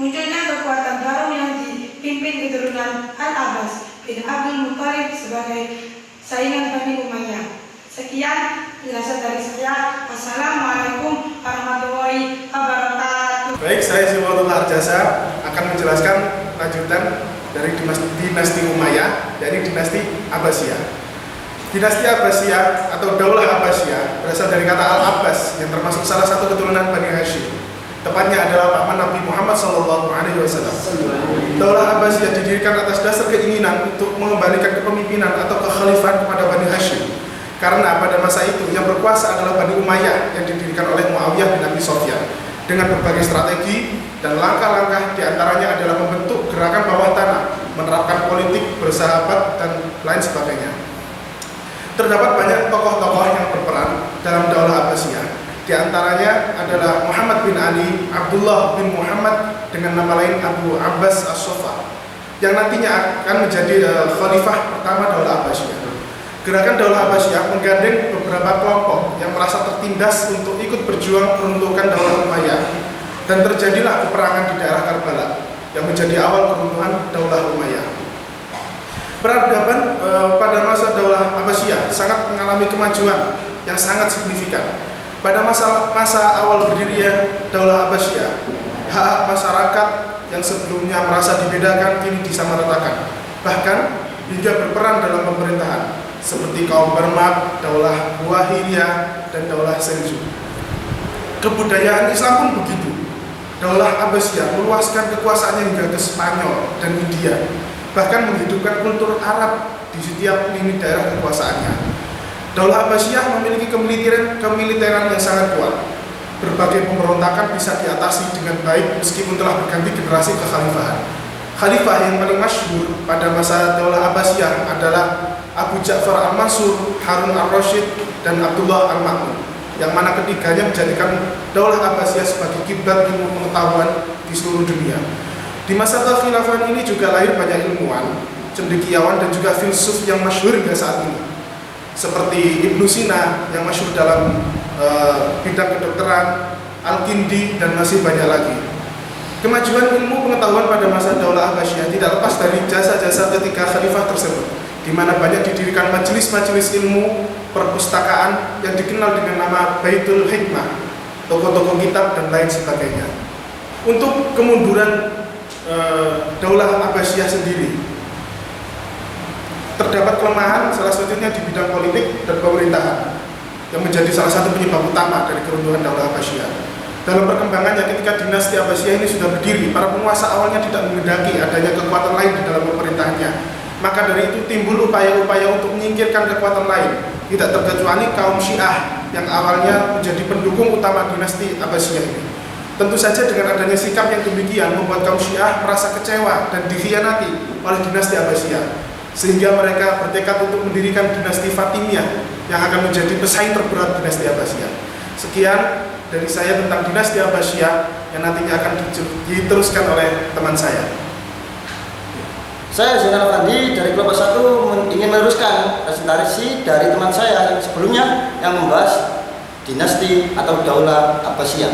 munculnya kekuatan baru yang dipimpin keturunan Al-Abbas bin Abdul Muttalib sebagai saingan Bani Umayyah. Sekian penjelasan dari saya. Wassalamualaikum warahmatullahi wabarakatuh. Baik, saya Siwatullah Arjasa akan menjelaskan lanjutan dari dinasti Umayyah, yakni dinasti Abbasiyah. Dinasti Abbasiyah atau Daulah Abbasiyah berasal dari kata Al-Abbas yang termasuk salah satu keturunan Bani Hashim. Tepatnya adalah paman Nabi Muhammad SAW. Daulah Abbasiyah didirikan atas dasar keinginan untuk mengembalikan kepemimpinan atau kekhalifahan kepada Bani Hashim. Karena pada masa itu yang berkuasa adalah Bani Umayyah yang didirikan oleh Muawiyah bin Abi Sufyan dengan berbagai strategi dan langkah-langkah diantaranya adalah membentuk gerakan bawah tanah, menerapkan politik bersahabat dan lain sebagainya. Terdapat banyak tokoh-tokoh yang berperan dalam Daulah Abbasiyah. Di antaranya adalah Muhammad bin Ali, Abdullah bin Muhammad dengan nama lain Abu Abbas As-Sofa yang nantinya akan menjadi khalifah pertama Daulah Abbasiyah. Gerakan Daulah Abbasiyah menggandeng beberapa kelompok yang merasa tertindas untuk ikut berjuang meruntuhkan Daulah Umayyah, dan terjadilah peperangan di daerah Karbala yang menjadi awal keruntuhan Daulah Umayyah. Peradaban pada masa Daulah Abbasiyah sangat mengalami kemajuan yang sangat signifikan. Pada masa awal berdirinya Daulah Abbasiyah, hak masyarakat yang sebelumnya merasa dibedakan kini disamaratakan, bahkan hingga berperan dalam pemerintahan, seperti kaum Barmak, Daulah Buwahiriyah, dan Daulah Seljuk. Kebudayaan Islam pun begitu. Daulah Abbasiyah meluaskan kekuasaannya hingga ke Spanyol dan India, bahkan menghidupkan kultur Arab di setiap lini daerah kekuasaannya. Daulah Abbasiyah memiliki kemiliteran yang sangat kuat. Berbagai pemberontakan bisa diatasi dengan baik meskipun telah berganti generasi kekhalifahan. Khalifah yang paling masyhur pada masa Daulah Abbasiyah adalah Abu Ja'far Al-Mansur, Harun Al-Rashid, dan Abdullah Al-Ma'mun, yang mana ketiganya menjadikan Daulah Abbasiyah sebagai kiblat ilmu pengetahuan di seluruh dunia. Di masa kekhilafahan ini juga lahir banyak ilmuwan, cendekiawan, dan juga filsuf yang masyhur hingga saat ini, seperti Ibnu Sina yang masyhur dalam bidang kedokteran, Al-Kindi, dan masih banyak lagi. Kemajuan ilmu pengetahuan pada masa Daulah Abbasiyah tidak lepas dari jasa-jasa ketiga khalifah tersebut, di mana banyak didirikan majelis-majelis ilmu perpustakaan yang dikenal dengan nama Baitul Hikmah, toko-toko kitab, dan lain sebagainya. Untuk kemunduran Daulah Abbasiyah sendiri, terdapat kelemahan salah satunya di bidang politik dan pemerintahan yang menjadi salah satu penyebab utama dari keruntuhan Daulah Abbasiyah. Dalam perkembangannya ketika dinasti Abbasiyah ini sudah berdiri, para penguasa awalnya tidak menghendaki adanya kekuatan lain di dalam pemerintahannya. Maka dari itu timbul upaya-upaya untuk menyingkirkan kekuatan lain, tidak terkecuali kaum Syiah yang awalnya menjadi pendukung utama dinasti Abbasiyah ini. Tentu saja dengan adanya sikap yang demikian membuat kaum Syiah merasa kecewa dan dikhianati oleh dinasti Abbasiyah, sehingga mereka bertekad untuk mendirikan dinasti Fatimiyah yang akan menjadi pesaing terberat dinasti Abbasiyah. Sekian dari saya tentang dinasti Abbasiyah yang nantinya akan diteruskan oleh teman saya. Saya Zainal Fandi dari kelompok 1 ingin meneruskan presentasi dari teman saya yang sebelumnya yang membahas dinasti atau Daulah Abbasiyah.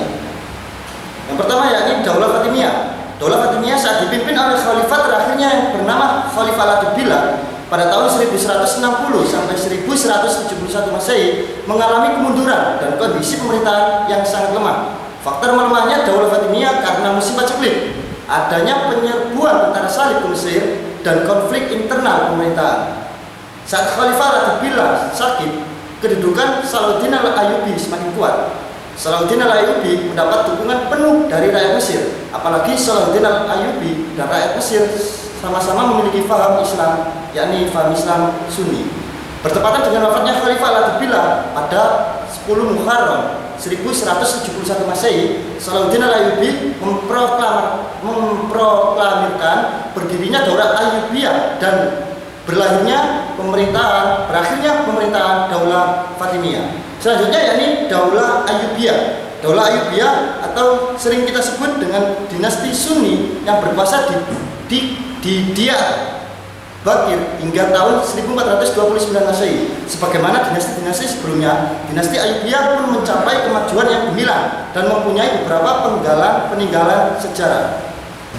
Yang pertama yakni Daulah Fatimiyah. Daulah Fatimiyah saat dipimpin oleh khalifah terakhirnya yang bernama Khalifah Latifillah pada tahun 1160 sampai 1171 Masehi mengalami kemunduran dan kondisi pemerintahan yang sangat lemah. Faktor melemahnya Daulah Fatimiyah karena musibah ceklik, adanya penyerbuan tentara salib ke Mesir, dan konflik internal pemerintahan. Saat Khalifah Latifillah sakit, kedudukan Salahuddin Al-Ayyubi semakin kuat. Salahuddin Al-Ayyubi mendapat dukungan penuh dari rakyat Mesir, apalagi Salahuddin Al-Ayyubi dan rakyat Mesir sama-sama memiliki paham Islam, yakni paham Islam Sunni. Bertepatan dengan wafatnya Khalifah Latifillah pada 10 Muharram 1171 Masehi, Salahuddin Al-Ayyubi memproklamirkan berdirinya Daulah Ayyubiyah dan berakhirnya pemerintahan Daulah Fatimiyah. Selanjutnya yakni Daulah Ayyubiyah. Daulah Ayyubiyah atau sering kita sebut dengan dinasti Sunni yang berkuasa di Diyar Bakir hingga tahun 1429 Masehi. Sebagaimana dinasti-dinasti sebelumnya, dinasti Ayyubiyah pun mencapai kemajuan yang gemilang dan mempunyai beberapa peninggalan sejarah.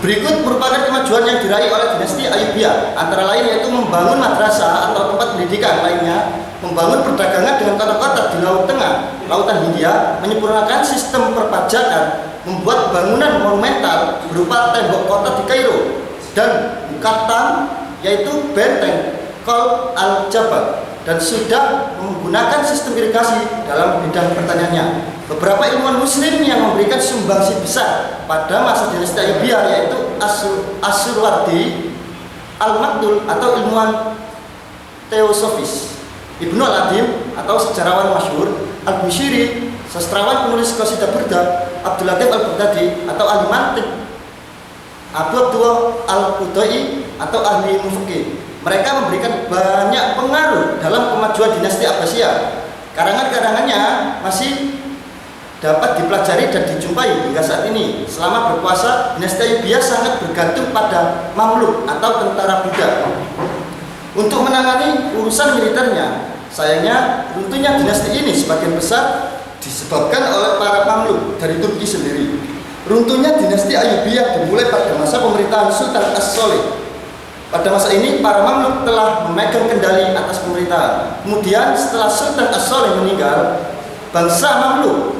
Berikut merupakan kemajuan yang diraih oleh dinasti Ayyubiyah, antara lain yaitu membangun madrasah atau tempat pendidikan lainnya, membangun perdagangan dengan kota-kota di Laut Tengah, Lautan Hindia, menyempurnakan sistem perpajakan, membuat bangunan monumental berupa tembok kota di Kairo, dan Yucatan, yaitu benteng Kol Al-Jabal, dan sudah menggunakan sistem irigasi dalam bidang pertaniannya. Beberapa ilmuwan muslim yang memberikan sumbangsi besar pada masa dinasti Ayyubiyah yaitu Asyurwardi Al-Maktul atau ilmuwan teosofis, Ibnu Al-Adim atau sejarawan masyhur, Al-Bushiri, sastrawan penulis qasidah burda, Abdul Latif Al-Baghdadi atau ahli mantiq, Abu Abdullah Al-Qudai atau ahli mufiqih. Mereka memberikan banyak pengaruh dalam kemajuan dinasti Abbasiyah. Karangan-karangannya masih dapat dipelajari dan dijumpai hingga saat ini. Selama berkuasa, dinasti Ayyubiyah sangat bergantung pada Mamluk atau tentara Buddha untuk menangani urusan militernya. Sayangnya, runtuhnya dinasti ini sebagian besar disebabkan oleh para Mamluk dari Turki sendiri. Runtuhnya dinasti Ayyubiyah dimulai pada masa pemerintahan Sultan As-Solih. Pada masa ini, para Mamluk telah memegang kendali atas pemerintahan. Kemudian, setelah Sultan As-Solih meninggal, bangsa Mamluk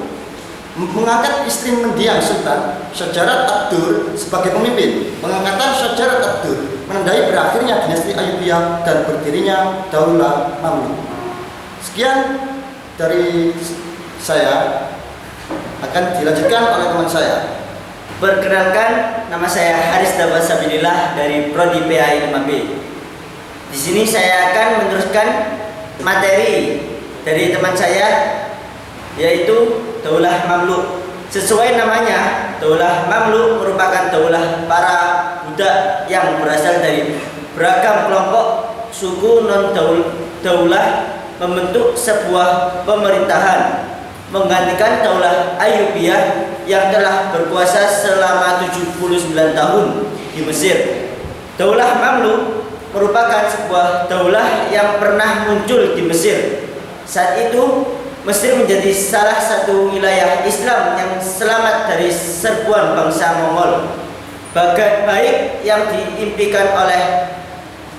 mengangkat istri mendiang Sultan, Syajarat Ad-Dur, sebagai pemimpin. Pengangkatan Syajarat Ad-Dur menandai berakhirnya dinasti Ayyubiyah dan berdirinya Daulah Mamluk. Sekian dari saya, akan dilanjutkan oleh teman saya. Perkenalkan, nama saya Haris Dawa Sabilillah dari Prodi PAI 5B. Di sini saya akan meneruskan materi dari teman saya, yaitu Daulah Mamluk. Sesuai namanya, Daulah Mamluk merupakan daulah para budak yang berasal dari beragam kelompok suku non-daulah membentuk sebuah pemerintahan menggantikan Daulah Ayyubiyah yang telah berkuasa selama 79 tahun di Mesir. Daulah Mamluk merupakan sebuah daulah yang pernah muncul di Mesir. Saat itu Mesir menjadi salah satu wilayah Islam yang selamat dari serbuan bangsa Mongol, baik yang diimpikan oleh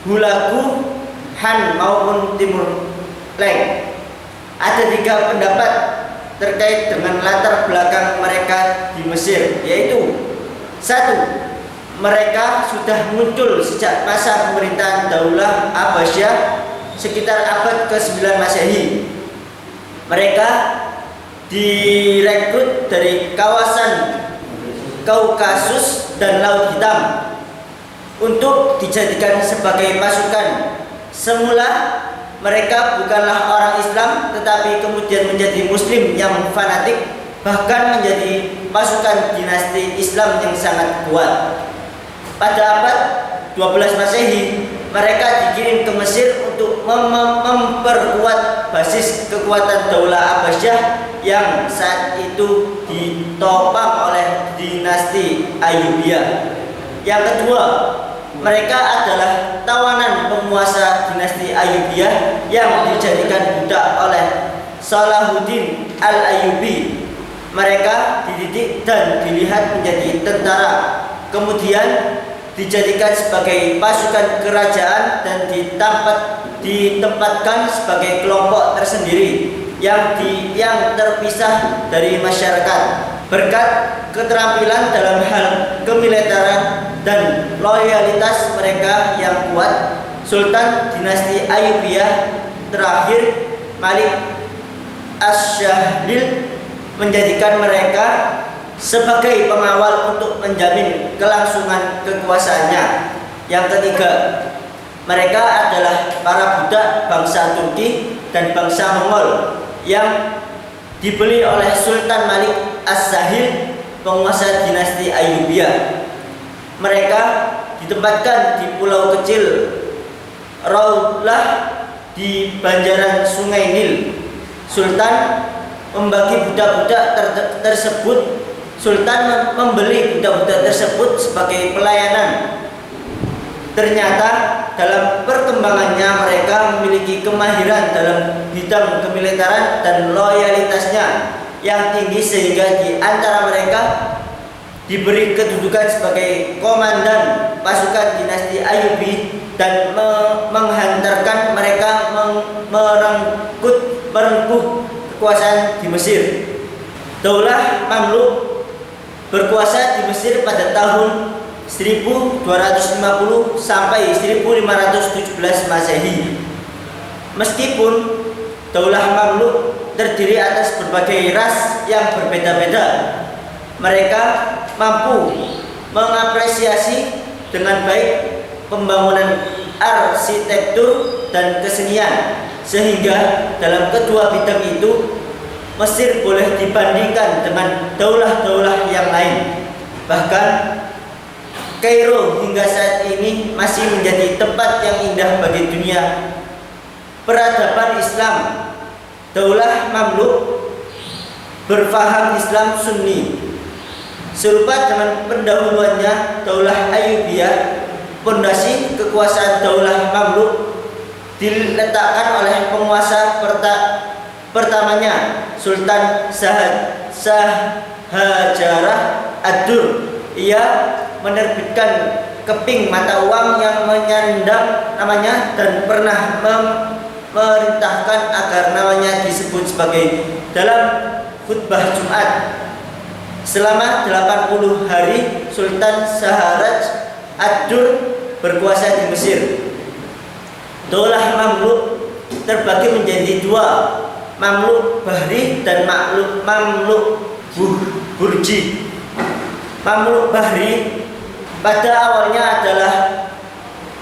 Hulagu, Han maupun Timur Leng. Ada 3 pendapat terkait dengan latar belakang mereka di Mesir, yaitu 1. Mereka sudah muncul sejak masa pemerintahan Daulah Abbasiyah sekitar abad ke-9 Masehi. Mereka direkrut dari kawasan Kaukasus dan Laut Hitam untuk dijadikan sebagai pasukan. Semula mereka bukanlah orang Islam, tetapi kemudian menjadi Muslim yang fanatik, bahkan menjadi pasukan dinasti Islam yang sangat kuat. Pada abad 12 Masehi, mereka dikirim ke Mesir untuk memperkuat basis kekuatan Daulah Abbasiyah yang saat itu ditopang oleh dinasti Ayyubiyah. Yang kedua, mereka adalah tawanan penguasa dinasti Ayyubiyah yang dijadikan budak oleh Salahuddin Al-Ayyubi. Mereka dididik dan dilihat menjadi tentara, kemudian dijadikan sebagai pasukan kerajaan dan ditempatkan sebagai kelompok tersendiri yang terpisah dari masyarakat. Berkat keterampilan dalam hal kemiliteran dan loyalitas mereka yang kuat, Sultan dinasti Ayyubiyah terakhir, Malik Asy-Syahdil, menjadikan mereka sebagai pengawal untuk menjamin kelangsungan kekuasaannya. Yang ketiga, mereka adalah para budak bangsa Turki dan bangsa Mongol yang dibeli oleh Sultan Malik As-Sahil, penguasa dinasti Ayyubiyah. Mereka ditempatkan di pulau kecil Raudlah di banjaran Sungai Nil. Sultan membagi budak-budak tersebut. Sultan membeli budak-budak tersebut sebagai pelayanan. Ternyata dalam perkembangannya mereka memiliki kemahiran dalam bidang kemiliteran dan loyalitasnya yang tinggi, sehingga di antara mereka diberi kedudukan sebagai komandan pasukan dinasti Ayyubi dan menghantarkan mereka merengkuh kekuasaan di Mesir. Daulah Mamluk berkuasa di Mesir pada tahun 1250 sampai 1517 Masehi. Meskipun Daulah Mamluk terdiri atas berbagai ras yang berbeda-beda, mereka mampu mengapresiasi dengan baik pembangunan arsitektur dan kesenian, sehingga dalam kedua bidang itu Mesir boleh dibandingkan dengan daulah-daulah yang lain. Bahkan Kairo hingga saat ini masih menjadi tempat yang indah bagi dunia peradaban Islam. Daulah Mamluk berfaham Islam Sunni. Serupa dengan pendahuluannya Daulah Ayyubiyah, pondasi kekuasaan Daulah Mamluk diletakkan oleh penguasa pertamanya, Sultan Shahajarah Ad-Dur. Ia menerbitkan keping mata uang yang menyandang namanya dan pernah memerintahkan agar namanya disebut sebagai dalam khutbah Jumat. Selama 80 hari Sultan Shahajarah Ad-Dur berkuasa di Mesir. Daulah Mamluk terbagi menjadi dua, Mamluk Bahri dan Mamluk Burji. Mamluk Bahri pada awalnya adalah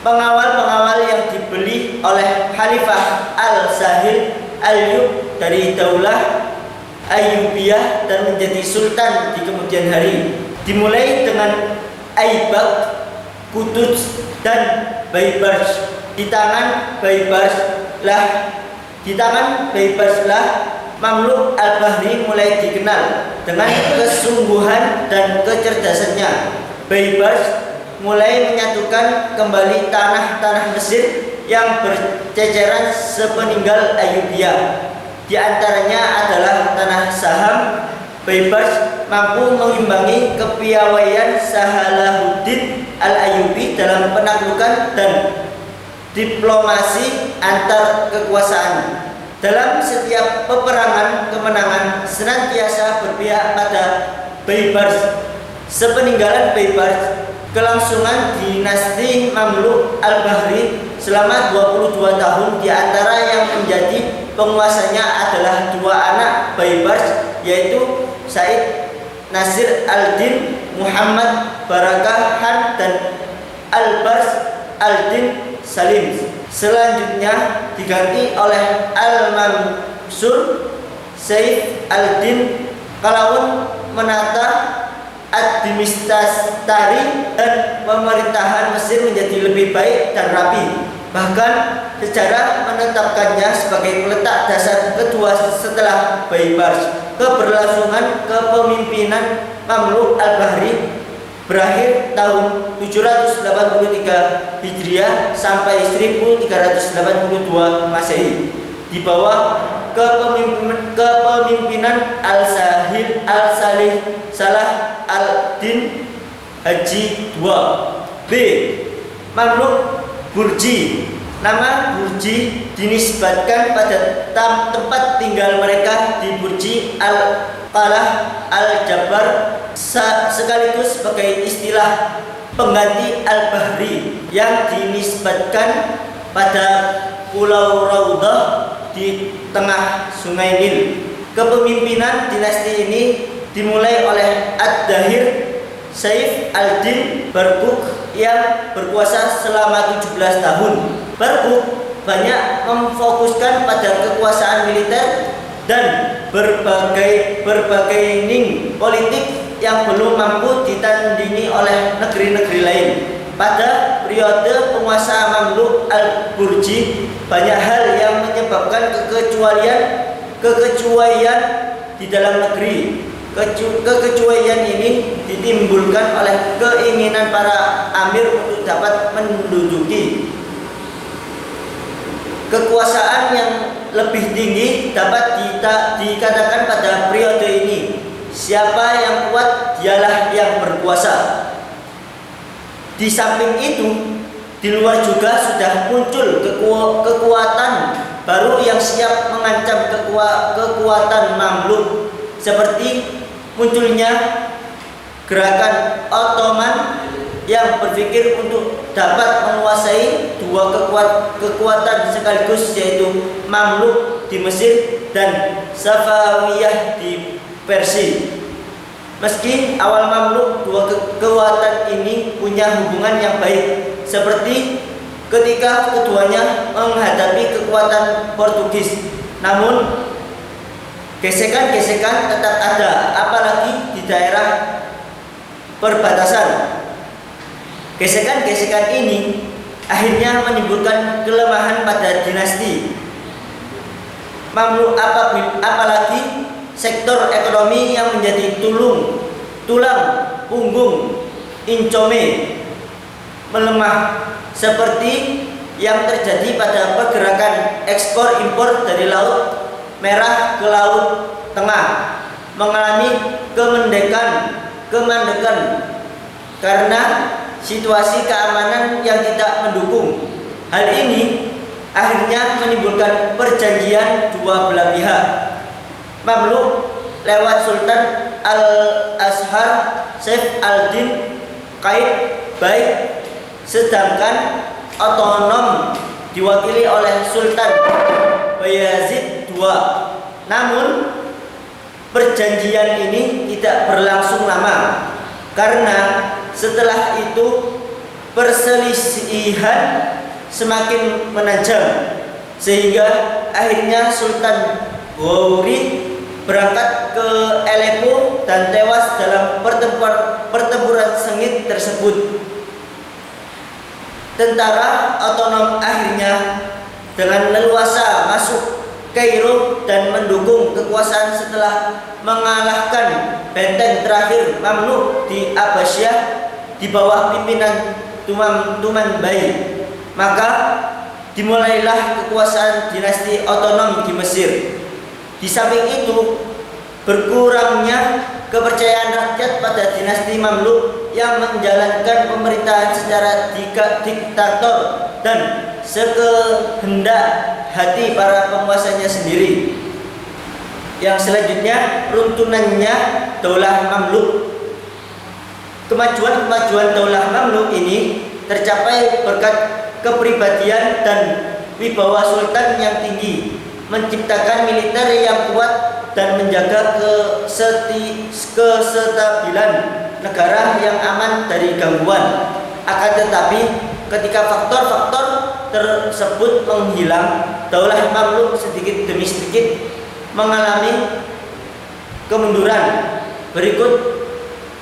pengawal-pengawal yang dibeli oleh Khalifah Al-Sahil Al-Yub dari Daulah Ayyubiyah dan menjadi sultan di kemudian hari. Dimulai dengan Aibak, Quds dan Baybars. Di tangan Baybarslah Mamluk Al-Bahri mulai dikenal dengan kesungguhan dan kecerdasannya. Baybars mulai menyatukan kembali tanah-tanah Mesir yang berceceran sepeninggal Ayyubiyah. Di antaranya adalah tanah Saham. Baybars mampu mengimbangi kepiawaian Salahuddin Al-Ayyubi dalam penaklukan dan diplomasi antar kekuasaan. Dalam setiap peperangan, kemenangan senantiasa berpihak pada Baybars. Sepeninggalan Baybars, kelangsungan dinasti Mamluk Al-Bahri selama 22 tahun. Di antara yang menjadi penguasanya adalah dua anak Baybars, yaitu Said Nasir al-Din Muhammad Barakah Khan dan Al-Bars al-Din Salim. Selanjutnya diganti oleh Al-Mansur Saif al-Din Kalawun menata administrasi dan pemerintahan Mesir menjadi lebih baik dan rapi. Bahkan sejarah menetapkannya sebagai peletak dasar kedua setelah Baybars. Keberlangsungan kepemimpinan Mamluk Al-Bahri berakhir tahun 783 Hijriah sampai 1382 Masehi di bawah kepemimpinan Al-Sahil Al-Salih Salah Al-Din Haji II. B. Mamluk Burji. Nama Burji dinisbatkan pada tempat tinggal mereka di Burji Al-Qalah Al-Jabbar, sekaligus sebagai istilah pengganti Al-Bahri yang dinisbatkan pada Pulau Raudhah di tengah Sungai Nil. Kepemimpinan dinasti ini dimulai oleh Ad-Dahir Saif al-Din Barkuk yang berkuasa selama 17 tahun. Barkuk banyak memfokuskan pada kekuasaan militer dan berbagai ning politik yang belum mampu ditandingi oleh negeri-negeri lain. Pada periode penguasa Mamluk Al-Burji, banyak hal yang menyebabkan kekecuaian di dalam negeri. Kekecuaian ini ditimbulkan oleh keinginan para amir untuk dapat menduduki kekuasaan yang lebih tinggi. Dapat dikatakan pada periode ini, siapa yang kuat dialah yang berkuasa. Di samping itu, di luar juga sudah muncul kekuatan baru yang siap mengancam kekuatan Mamluk, seperti munculnya gerakan Ottoman yang berpikir untuk dapat menguasai dua kekuatan sekaligus, yaitu Mamluk di Mesir dan Safawiyah di Persia. Meski awal Mamluk, dua kekuatan ini punya hubungan yang baik, seperti ketika keduanya menghadapi kekuatan Portugis. Namun gesekan-gesekan tetap ada, apalagi di daerah perbatasan. Gesekan-gesekan ini akhirnya menimbulkan kelemahan pada dinasti Mamluk, apalagi sektor ekonomi yang menjadi tulang punggung Income melemah, seperti yang terjadi pada pergerakan ekspor impor dari Laut Merah ke Laut Tengah, mengalami kemandekan karena situasi keamanan yang tidak mendukung. Hal ini akhirnya menimbulkan perjanjian dua belah pihak. Mamluk lewat Sultan Al-Azhar Saif al-Din Qaid baik, sedangkan Otonom diwakili oleh Sultan Bayazid II. Namun perjanjian ini tidak berlangsung lama, karena setelah itu perselisihan semakin menajam, sehingga akhirnya Sultan Ghori berangkat ke Aleppo dan tewas dalam pertempuran sengit tersebut. Tentara otonom akhirnya dengan leluasa masuk Kairo dan mendukung kekuasaan setelah mengalahkan benteng terakhir Mamluk di Abbasiyah di bawah pimpinan Tuman Bai. Maka dimulailah kekuasaan dinasti otonom di Mesir. Di samping itu, berkurangnya kepercayaan rakyat pada dinasti Mamluk yang menjalankan pemerintahan secara diktator dan sekehendak hati para penguasanya sendiri. Yang selanjutnya, runtunannya Daulah Mamluk. Kemajuan Daulah Mamluk ini tercapai berkat kepribadian dan wibawa sultan yang tinggi, menciptakan militer yang kuat dan menjaga kesetabilan negara yang aman dari gangguan. Akan tetapi ketika faktor-faktor tersebut menghilang, Daulah Mamluk sedikit demi sedikit mengalami kemunduran. Berikut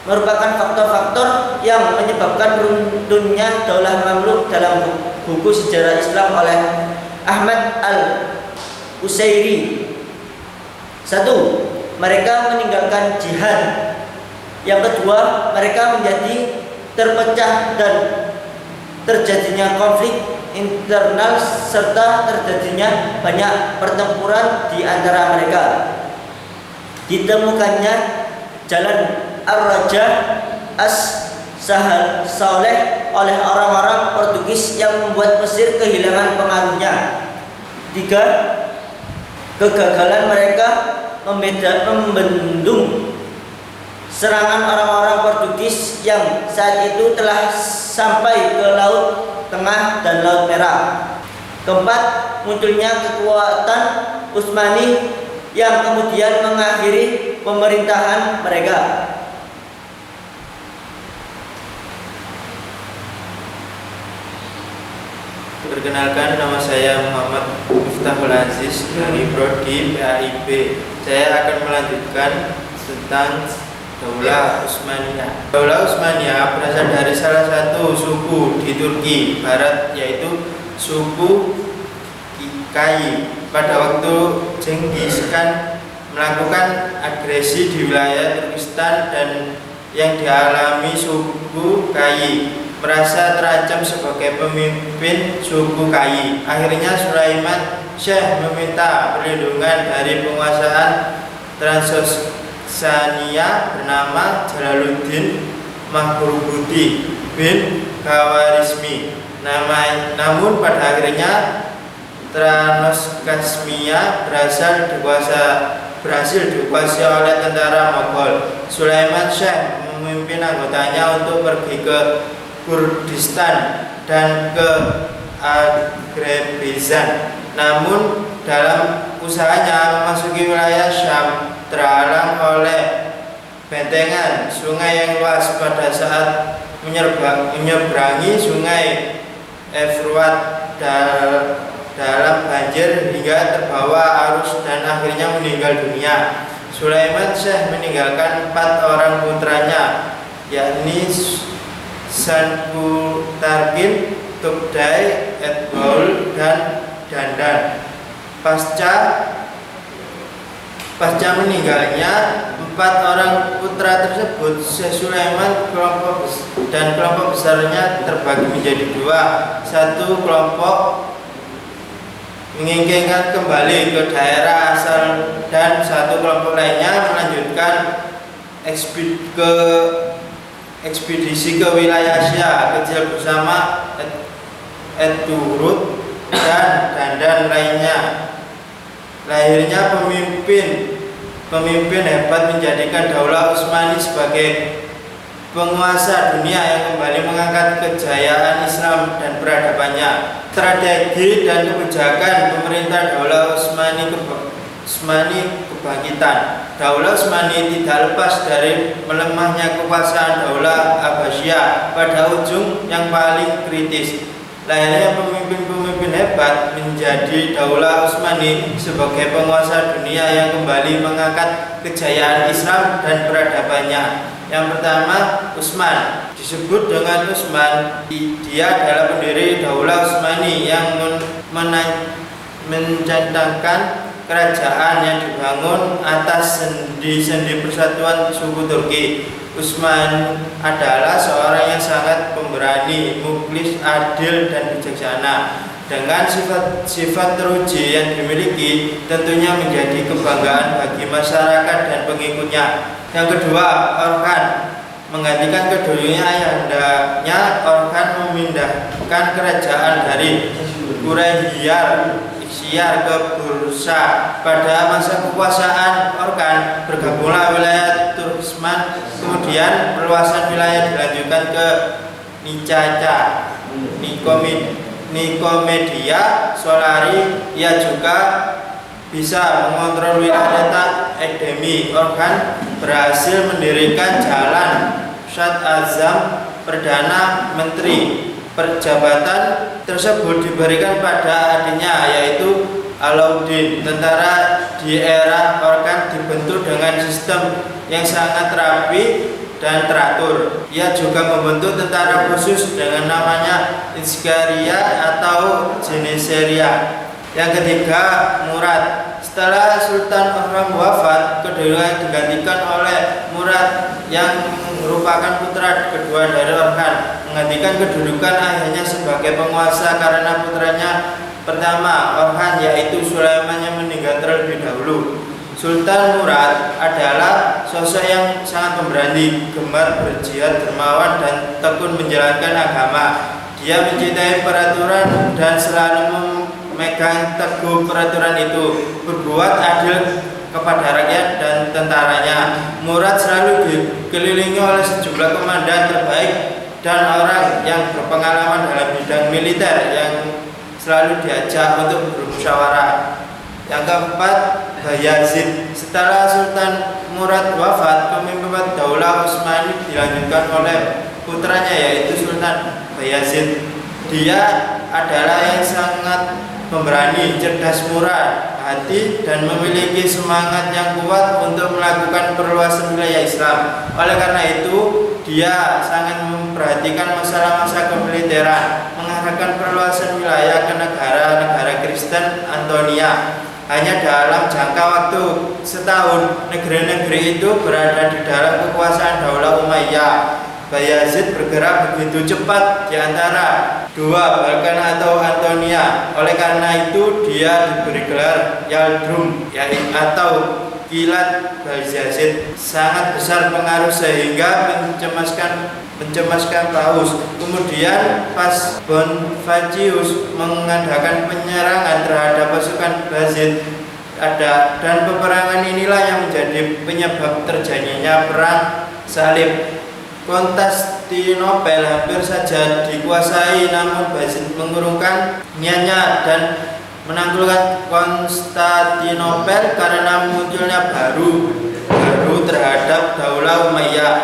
merupakan faktor-faktor yang menyebabkan runtuhnya Daulah Mamluk dalam buku sejarah Islam oleh Ahmad Al-Usairi. 1. Mereka meninggalkan jihad. Yang kedua, mereka menjadi terpecah dan terjadinya konflik internal serta terjadinya banyak pertempuran di antara mereka. Ditemukannya jalan Ar-Raja As-Sahal Saleh oleh orang-orang Portugis yang membuat Mesir kehilangan pengaruhnya. 3. Kegagalan mereka membendung serangan orang-orang Portugis yang saat itu telah sampai ke Laut Tengah dan Laut Merah. 4. Munculnya kekuatan Utsmani yang kemudian mengakhiri pemerintahan mereka. Perkenalkan, nama saya Muhammad Miftahul Aziz dari Prodi PAIB. Saya akan melanjutkan tentang Daulah Utsmaniyah. Daulah Utsmaniyah berasal dari salah satu suku di Turki Barat, yaitu suku Kai. Pada waktu Genghis Khan melakukan agresi di wilayah Turkistan dan yang dialami suku Kai merasa terancam sebagai pemimpin suku Kai. Akhirnya Sulaiman Syekh meminta perlindungan dari penguasaan Transyoksania bernama Jalaluddin Mahrubuti bin Khawarizmi. Namun pada akhirnya Transyoksania berhasil dikuasai oleh tentara Mogol. Sulaiman Syekh memimpin anggotanya untuk pergi ke Kurdistan dan ke Azerbaijan. Namun dalam usahanya memasuki wilayah Syam terhalang oleh bentengan sungai yang luas. Pada saat menyeberangi sungai Efrat dalam banjir hingga terbawa arus dan akhirnya meninggal dunia. Sulaiman Syekh meninggalkan 4 orang putranya, yakni Sankutarkin, Tugdai, Edbaul, dan Dandan. Pasca meninggalnya 4 orang putra tersebut, Syekh Sulaiman dan kelompok besarnya terbagi menjadi 2. Satu kelompok menginginkan kembali ke daerah asal dan satu kelompok lainnya melanjutkan ekspedisi ke wilayah Asia kecil bersama Edurut dan Dandan lainnya. Lahirnya pemimpin hebat menjadikan Daulah Utsmani sebagai penguasa dunia yang kembali mengangkat kejayaan Islam dan peradabannya. Strategi dan kebijakan pemerintah Daulah Utsmani kebangkitan. Daulah Utsmani tidak lepas dari melemahnya kekuasaan Daulah Abbasiyah pada ujung yang paling kritis. Lahirnya pemimpin-pemimpin hebat menjadi Daulah Utsmani sebagai penguasa dunia yang kembali mengangkat kejayaan Islam dan peradabannya. Yang pertama, Utsman. Disebut dengan Utsman, dia adalah pendiri Daulah Utsmani yang mencentangkan kerajaan yang dibangun atas sendi-sendi persatuan suku Turki. Utsman adalah seorang yang sangat pemberani, mukhlis, adil, dan bijaksana. Dengan sifat teruji yang dimiliki tentunya menjadi kebanggaan bagi masyarakat dan pengikutnya. Yang kedua, Orhan. Menggantikan kedulunya ayahandanya, Orhan memindahkan kerajaan dari Quraisyyar ke Bursa. Pada masa kekuasaan Orhan bergabunglah wilayah Turkistan, kemudian perluasan wilayah dilanjutkan ke Nicaca, Nikomedia, Solari. Ia juga bisa mengontrol wilayah Edemi. Orhan berhasil mendirikan jalan Syad Azam Perdana Menteri. Perjabatan tersebut diberikan pada adiknya, yaitu Alauddin. Tentara di era Orhan dibentuk dengan sistem yang sangat rapi dan teratur. Ia juga membentuk tentara khusus dengan namanya Iskaria atau Jeneseria. Yang ketiga, Murad. Setelah Sultan Orhan wafat, kedudukan digantikan oleh Murad yang merupakan putra kedua dari Orhan. Menggantikan kedudukan ayahnya sebagai penguasa karena putranya pertama, Orhan, yaitu Sulaiman, yang meninggal terlebih dahulu. Sultan Murad adalah sosok yang sangat pemberani, gemar berjihad, dermawan, dan tekun menjalankan agama. Dia mencintai peraturan dan selalu memegang teguh peraturan itu, berbuat adil kepada rakyat dan tentaranya. Murad selalu dikelilingi oleh sejumlah komandan terbaik dan orang yang berpengalaman dalam bidang militer yang selalu diajak untuk bermusyawarah. Yang keempat, Bayazid. Setelah Sultan Murad wafat, kepemimpinan Daulah Utsmani dilanjutkan oleh putranya, yaitu Sultan Bayazid. Dia adalah yang sangat pemberani, cerdas murah hati, dan memiliki semangat yang kuat untuk melakukan perluasan wilayah Islam. Oleh karena itu, dia sangat memperhatikan masalah-masalah kemiliteran, mengarahkan perluasan wilayah ke negara-negara Kristen Antonia. Hanya dalam jangka waktu setahun, negeri-negeri itu berada di dalam kekuasaan Daulah Umayyah. Bayazid bergerak begitu cepat di antara dua Balkan atau Antonia. Oleh karena itu dia diberi gelar Yaldrum atau Kilat Bayazid. Sangat besar pengaruh sehingga mencemaskan Paus. Kemudian pas Bonifacius mengadakan penyerangan terhadap pasukan Bayazid, dan peperangan inilah yang menjadi penyebab terjadinya perang salib. Konstantinopel hampir saja dikuasai, namun Bayezid mengurungkan niatnya dan menaklukkan Konstantinopel karena munculnya baru terhadap Daulah Umayyah.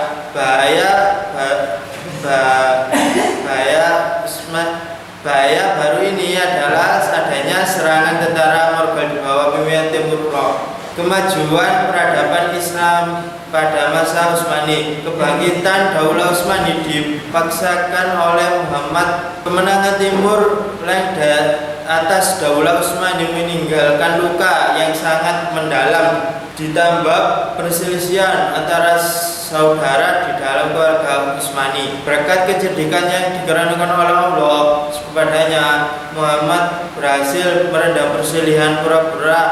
Bahaya baru ini adalah adanya serangan tentara Mogol di bawah pimpinan Timurlok. Kemajuan peradaban Islam pada masa Utsmani. Kebangkitan Daulah Utsmani dipaksakan oleh Muhammad. Kemenangan Timur Leng atas Daulah Utsmani meninggalkan luka yang sangat mendalam, ditambah perselisihan antara saudara di dalam keluarga Utsmani. Berkat kecerdikan yang dikaruniakan oleh Allah kepadanya, Muhammad berhasil meredam perselisihan pura-pura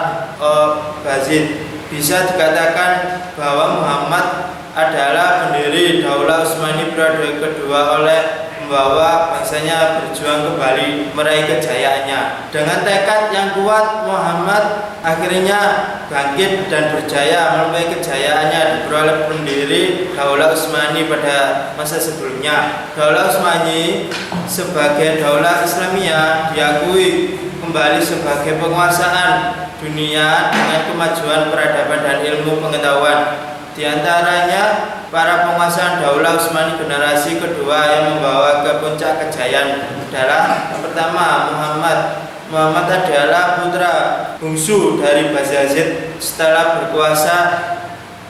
Bayezid. Bisa dikatakan bahwa Muhammad adalah pendiri Daulah Utsmani periode kedua oleh membawa bangsanya berjuang kembali meraih kejayaannya. Dengan tekad yang kuat, Muhammad akhirnya bangkit dan berjaya meraih kejayaannya diperoleh pendiri Daulah Utsmani pada masa sebelumnya. Daulah Utsmani sebagai daulah Islamiyah diakui kembali sebagai penguasaan dunia dengan kemajuan peradaban dan ilmu pengetahuan. Di antaranya para penguasa Daulah Utsmani generasi kedua yang membawa ke puncak kejayaan adalah yang pertama Muhammad adalah putra bungsu dari Bayazid. Setelah berkuasa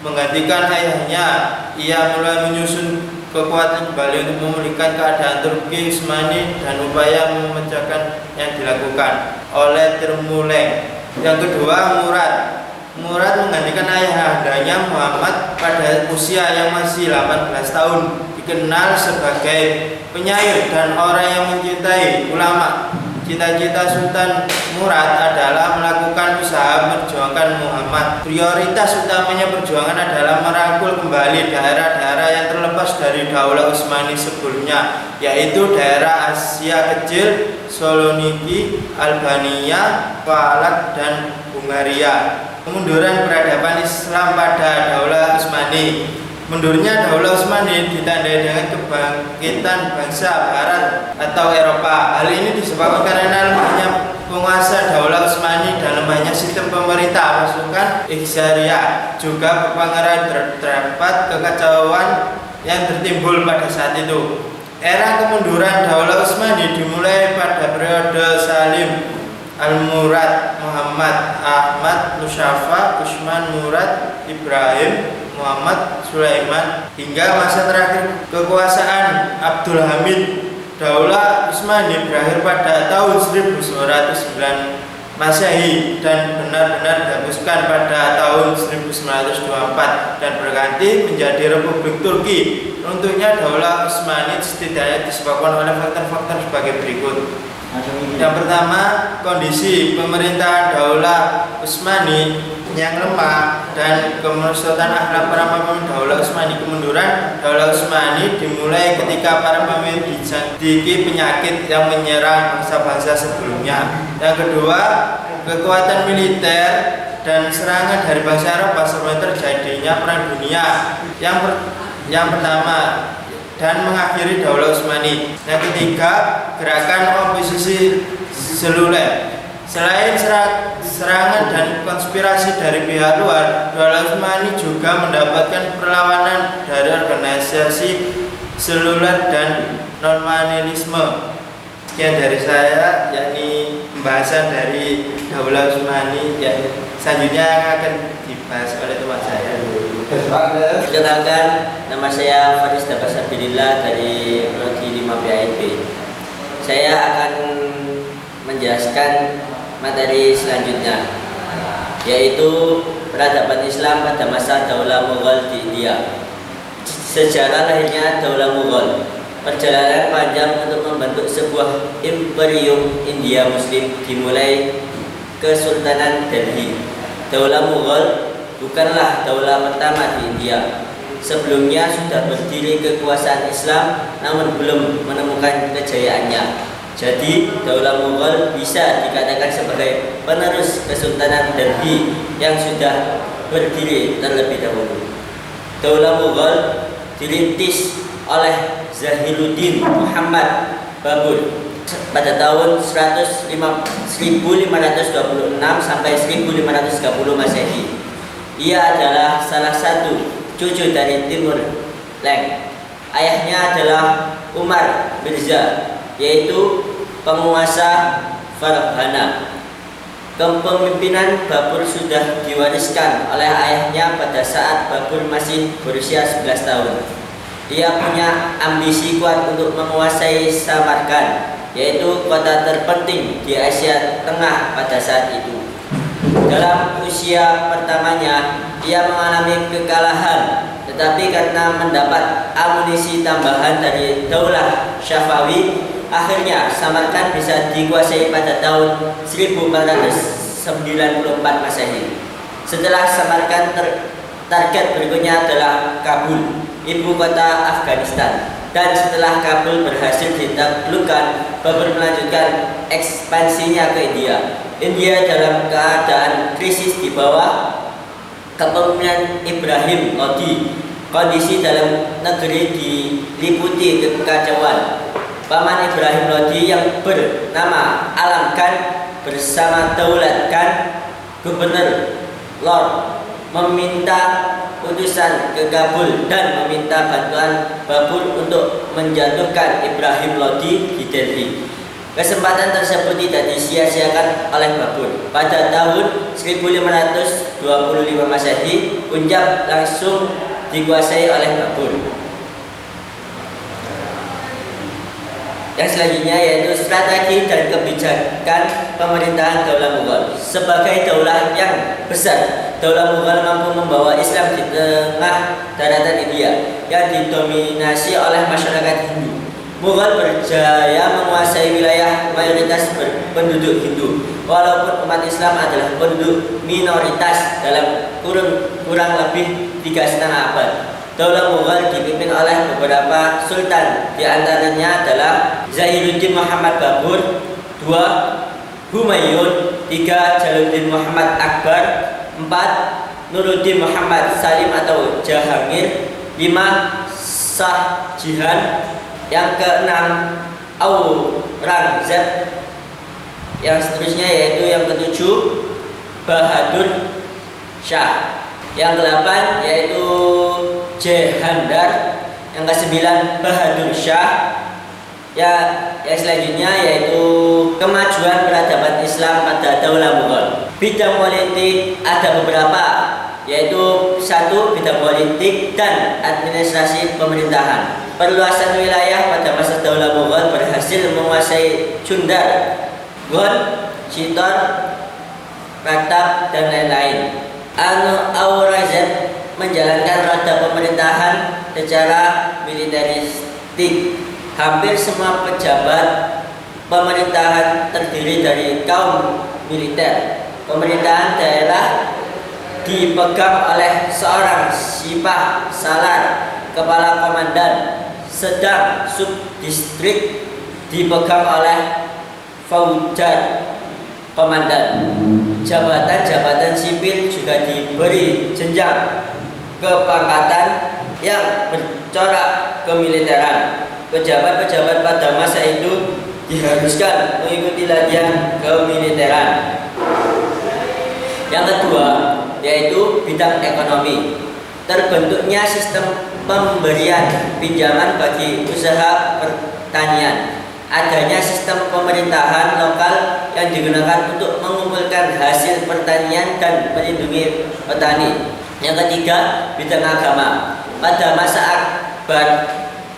menggantikan ayahnya, ia mulai menyusun kekuatan kembali untuk memulihkan keadaan Turki Utsmani dan upaya memecahkan yang dilakukan oleh Timur-Leng. Yang kedua, Murad menggantikan ayahandanya Muhammad pada usia yang masih 18 tahun. Dikenal sebagai penyair dan orang yang mencintai ulama. Cita-cita Sultan Murad adalah melakukan usaha memperjuangkan Muhammad. Prioritas utamanya perjuangan adalah merangkul kembali daerah-daerah yang terlepas dari Daulah Utsmani sebelumnya, yaitu daerah Asia Kecil, Saloniki, Albania, Palak, dan Hungaria. Kemunduran peradaban Islam pada Daulah Utsmani. Mundurnya Daulah Utsmani ditandai dengan kebangkitan bangsa Barat atau Eropa. Hal ini disebabkan karena lemahnya penguasa Daulah Utsmani dan lemahnya sistem pemerintah pasukan Ikhtiariyah. Juga berpengaruh terdapat kekacauan yang tertimbul pada saat itu. Era kemunduran Daulah Utsmani dimulai pada periode Salim Al-Murad, Muhammad, Ahmad, Musyafa, Utsman, Murad, Ibrahim, Muhammad, Sulaiman, hingga masa terakhir kekuasaan Abdul Hamid. Daulah Utsmani berakhir pada tahun 1909 Masehi dan benar-benar dihapuskan pada tahun 1924 dan berganti menjadi Republik Turki. Runtuhnya Daulah Utsmani setidaknya disebabkan oleh faktor-faktor sebagai berikut. Yang pertama, kondisi pemerintahan Daulah Utsmani yang lemah dan kemerosotan akhlak para pemimpin Daulah Utsmani. Kemunduran Daulah Utsmani dimulai ketika para pemimpin dijangkiti penyakit yang menyerang bangsa-bangsa sebelumnya. Yang kedua, kekuatan militer dan serangan dari bangsa Eropa sebelum terjadinya Perang Dunia yang pertama dan mengakhiri Daulah Utsmani. Yang ketiga, gerakan oposisi seluler. Selain serangan dan konspirasi dari pihak luar, Daulah Utsmani juga mendapatkan perlawanan dari organisasi seluler dan nominalisme. Sekian dari saya, yakni pembahasan dari Daulah Utsmani yang selanjutnya akan dibahas oleh teman saya. Perkenalkan, nama saya Faris Dabasabilillah dari Prodi 5 PAIB. Saya akan menjelaskan materi selanjutnya, yaitu peradaban Islam pada masa Daulah Mughal di India. Sejarah lahirnya Daulah Mughal, perjalanan panjang untuk membentuk sebuah imperium India Muslim dimulai Kesultanan Delhi. Daulah Mughal bukanlah daulah pertama di India. Sebelumnya sudah berdiri kekuasaan Islam, namun belum menemukan kejayaannya. Jadi, Daulah Mughal bisa dikatakan sebagai penerus Kesultanan Delhi yang sudah berdiri terlebih dahulu. Daulah Mughal dirintis oleh Zahiruddin Muhammad Babur pada tahun 1526 sampai 1530 Masehi. Ia adalah salah satu cucu dari Timur Leng. Ayahnya adalah Umar Mirza, yaitu penguasa Farghana. Kepemimpinan Babur sudah diwariskan oleh ayahnya pada saat Babur masih berusia 11 tahun. Ia punya ambisi kuat untuk menguasai Samarkand, yaitu kota terpenting di Asia Tengah pada saat itu. Dalam usia pertamanya, ia mengalami kekalahan, tetapi karena mendapat amunisi tambahan dari Daulah Syafawi, akhirnya Samarkand bisa dikuasai pada tahun 1494 Masehi. Setelah Samarkand, target berikutnya adalah Kabul, ibu kota Afghanistan. Dan setelah Kabul berhasil ditaklukkan, Babur melanjutkan ekspansinya ke India. India dalam keadaan krisis di bawah kepemimpinan Ibrahim Lodi. Kondisi dalam negeri diliputi kekacauan. Paman Ibrahim Lodi yang bernama Alam Khan bersama Daulat Khan, Gubernur Lord, meminta utusan ke Kabul dan meminta bantuan Babur untuk menjatuhkan Ibrahim Lodi di Delhi. Kesempatan tersebut tidak disia-siakan oleh Babur. Pada tahun 1525 Masehi, Punjab langsung dikuasai oleh Babur. Yang selanjutnya yaitu strategi dan kebijakan pemerintahan Daulah Mughal. Sebagai daulah yang besar, Daulah Mughal mampu membawa Islam di tengah daratan India yang didominasi oleh masyarakat Hindu. Mughal berjaya menguasai wilayah mayoritas penduduk Hindu, walaupun umat Islam adalah penduduk minoritas dalam kurang lebih 3,5 abad. Daulah Mughal dipimpin oleh beberapa sultan, di antaranya adalah Zahiruddin Muhammad Babur, 2. Humayun, 3. Jalaluddin Muhammad Akbar, 4. Nuruddin Muhammad Salim atau Jahangir, 5. Shah Jihan, yang ke-6 Aurangzeb, yang seterusnya yaitu yang ke-7 Bahadur Shah, yang ke-8 yaitu Jahandar, yang ke-9 Bahadur Shah. Yang selanjutnya yaitu kemajuan peradaban Islam pada Daulah Mughal. Bidang politik ada beberapa, yaitu 1. Bidang politik dan administrasi pemerintahan. Perluasan wilayah pada masa Daulah Mughal berhasil menguasai Chundar, Gon, Chitor, Pratap, dan lain-lain. Aurangzeb menjalankan roda pemerintahan secara militeristik. Hampir semua pejabat pemerintahan terdiri dari kaum militer. Pemerintahan daerah dipegang oleh seorang Sipah Salar, kepala komandan, sedang subdistrik dipegang oleh Faujat, komandan. Jabatan-jabatan sipil juga diberi jenjang kepangkatan yang bercorak kemiliteran. Pejabat-pejabat pada masa itu diharuskan mengikuti latihan kemiliteran. Yang kedua yaitu bidang ekonomi. Terbentuknya sistem pemberian pinjaman bagi usaha pertanian. adanya sistem pemerintahan lokal yang digunakan untuk mengumpulkan hasil pertanian dan melindungi petani. Yang ketiga, bidang agama. Pada masa Akbar,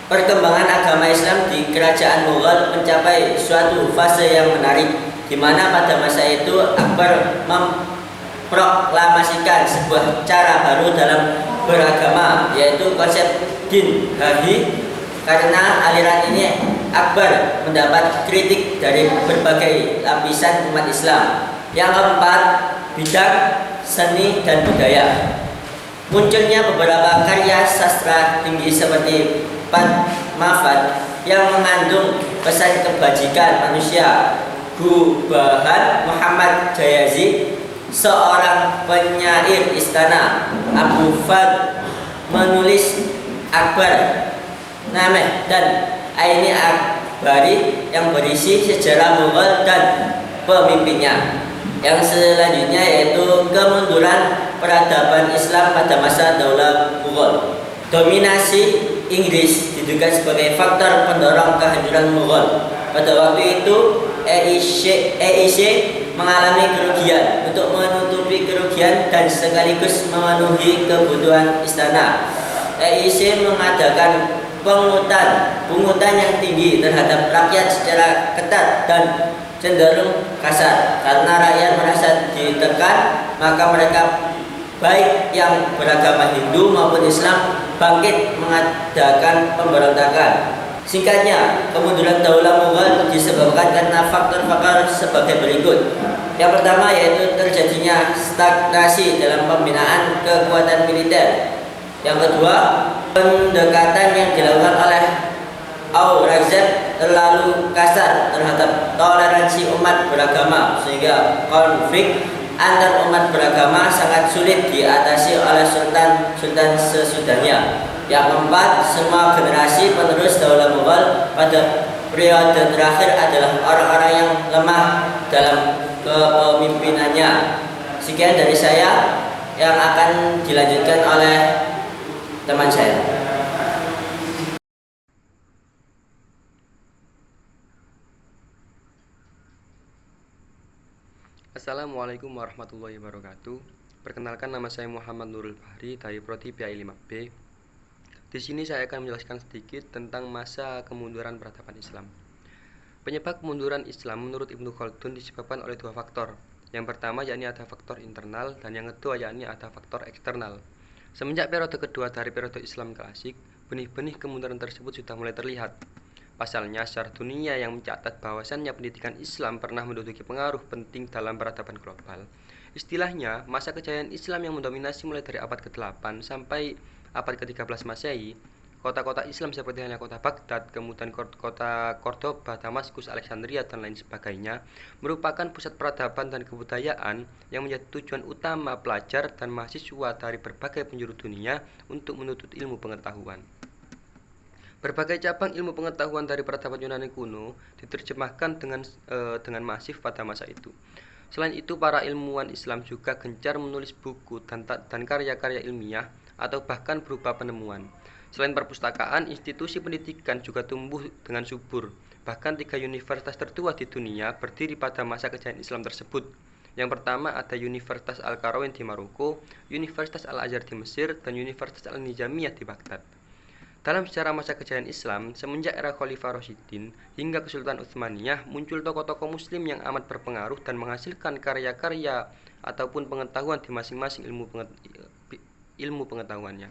perkembangan agama Islam di kerajaan Mughal mencapai suatu fase yang menarik, di mana pada masa itu Akbar memproklamasikan sebuah cara baru dalam beragama, yaitu konsep din hahi. Karena aliran ini, Akbar mendapat kritik dari berbagai lapisan umat Islam. Yang keempat, bidang seni dan budaya. Munculnya beberapa karya sastra tinggi seperti Padmavad yang mengandung pesan kebajikan manusia. Gubahan Muhammad Jayazi, seorang penyair istana Abu Fad, menulis Akbar Nameh dan Aini Akbari yang berisi sejarah Mughal dan pemimpinnya. Yang selanjutnya yaitu kemunduran peradaban Islam pada masa Daulah Mughal. Dominasi Inggris diduga sebagai faktor pendorong kehancuran Mughal. Pada waktu itu EIC mengalami kerugian. Untuk menutupi kerugian dan sekaligus memenuhi kebutuhan istana, EIC mengadakan pungutan yang tinggi terhadap rakyat secara ketat dan cenderung kasar. Karena rakyat merasa ditekan, maka mereka baik yang beragama Hindu maupun Islam bangkit mengadakan pemberontakan. Singkatnya, kemunduran Daulah Mughal disebabkan karena faktor-faktor sebagai berikut. Yang pertama yaitu terjadinya stagnasi dalam pembinaan kekuatan militer. Yang kedua, pendekatan yang dilakukan oleh Aurangzeb terlalu kasar terhadap toleransi umat beragama, sehingga konflik antar umat beragama sangat sulit diatasi oleh sultan sesudahnya. Yang keempat, semua generasi penerus Daulah Mughal pada periode terakhir adalah orang-orang yang lemah dalam kepemimpinannya. Sekian dari saya, yang akan dilanjutkan oleh teman saya. Assalamualaikum warahmatullahi wabarakatuh. Perkenalkan, nama saya Muhammad Nurul Fahri dari Prodi PAI 5B. Di sini saya akan menjelaskan sedikit tentang masa kemunduran peradaban Islam. Penyebab kemunduran Islam menurut Ibnu Khaldun disebabkan oleh dua faktor. Yang pertama yakni ada faktor internal dan yang kedua yakni ada faktor eksternal. Semenjak periode kedua dari periode Islam klasik, benih-benih kemunduran tersebut sudah mulai terlihat. Pasalnya, secara dunia yang mencatat bahwasannya pendidikan Islam pernah menduduki pengaruh penting dalam peradaban global. Istilahnya, masa kejayaan Islam yang mendominasi mulai dari abad ke-8 sampai abad ke-13 Masehi. Kota-kota Islam seperti halnya kota Baghdad, kemudian kota Cordoba, Damaskus, Alexandria, dan lain sebagainya merupakan pusat peradaban dan kebudayaan yang menjadi tujuan utama pelajar dan mahasiswa dari berbagai penjuru dunia untuk menuntut ilmu pengetahuan. Berbagai cabang ilmu pengetahuan dari peradaban Yunani kuno diterjemahkan dengan masif pada masa itu. Selain itu, para ilmuwan Islam juga gencar menulis buku dan karya-karya ilmiah atau bahkan berupa penemuan. Selain perpustakaan, institusi pendidikan juga tumbuh dengan subur. Bahkan 3 universitas tertua di dunia berdiri pada masa kejayaan Islam tersebut. Yang pertama ada Universitas Al-Qarawiyyin di Maroko, Universitas Al-Azhar di Mesir, dan Universitas Al-Nizamiyah di Baghdad. Dalam sejarah masa kejayaan Islam, semenjak era Khalifah Rasyidin hingga Kesultanan Utsmaniyah, muncul tokoh-tokoh muslim yang amat berpengaruh dan menghasilkan karya-karya ataupun pengetahuan di masing-masing ilmu pengetahuannya.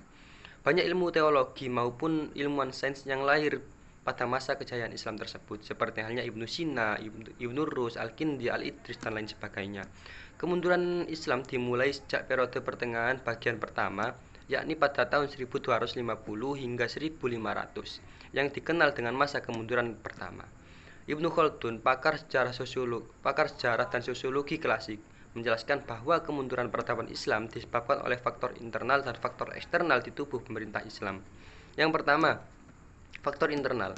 Banyak ilmu teologi maupun ilmuwan sains yang lahir pada masa kejayaan Islam tersebut, seperti halnya Ibnu Sina, Ibnu Rus, Al-Kindi, Al-Idris, dan lain sebagainya. Kemunduran Islam dimulai sejak periode pertengahan bagian pertama, yakni pada tahun 1250 hingga 1500, yang dikenal dengan masa kemunduran pertama. Ibnu Khaldun, pakar sejarah dan sosiologi klasik, menjelaskan bahwa kemunduran peradaban Islam disebabkan oleh faktor internal dan faktor eksternal di tubuh pemerintah Islam. Yang pertama, faktor internal.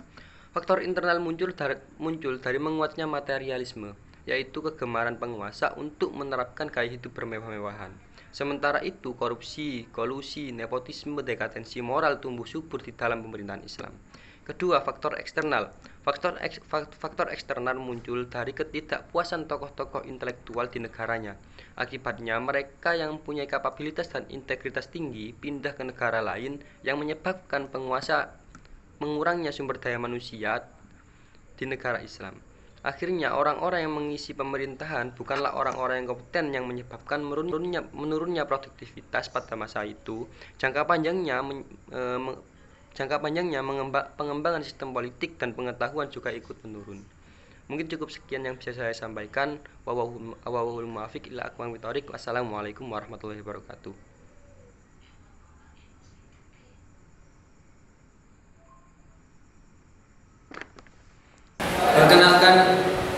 Faktor internal muncul dari menguatnya materialisme, yaitu kegemaran penguasa untuk menerapkan gaya hidup bermewah-mewahan. Sementara itu, korupsi, kolusi, nepotisme, dekadensi moral tumbuh subur di dalam pemerintahan Islam. Kedua, faktor eksternal. Faktor eksternal muncul dari ketidakpuasan tokoh-tokoh intelektual di negaranya. Akibatnya, mereka yang mempunyai kapabilitas dan integritas tinggi pindah ke negara lain yang menyebabkan penguasa mengurangnya sumber daya manusia di negara Islam. Akhirnya, orang-orang yang mengisi pemerintahan bukanlah orang-orang yang kompeten yang menyebabkan menurunnya produktivitas pada masa itu. Jangka panjangnya pengembangan sistem politik dan pengetahuan juga ikut menurun. Mungkin cukup sekian yang bisa saya sampaikan. Wallahul muwaffiq ila aqwamit thoriq. Wassalamualaikum warahmatullahi wabarakatuh. Perkenalkan,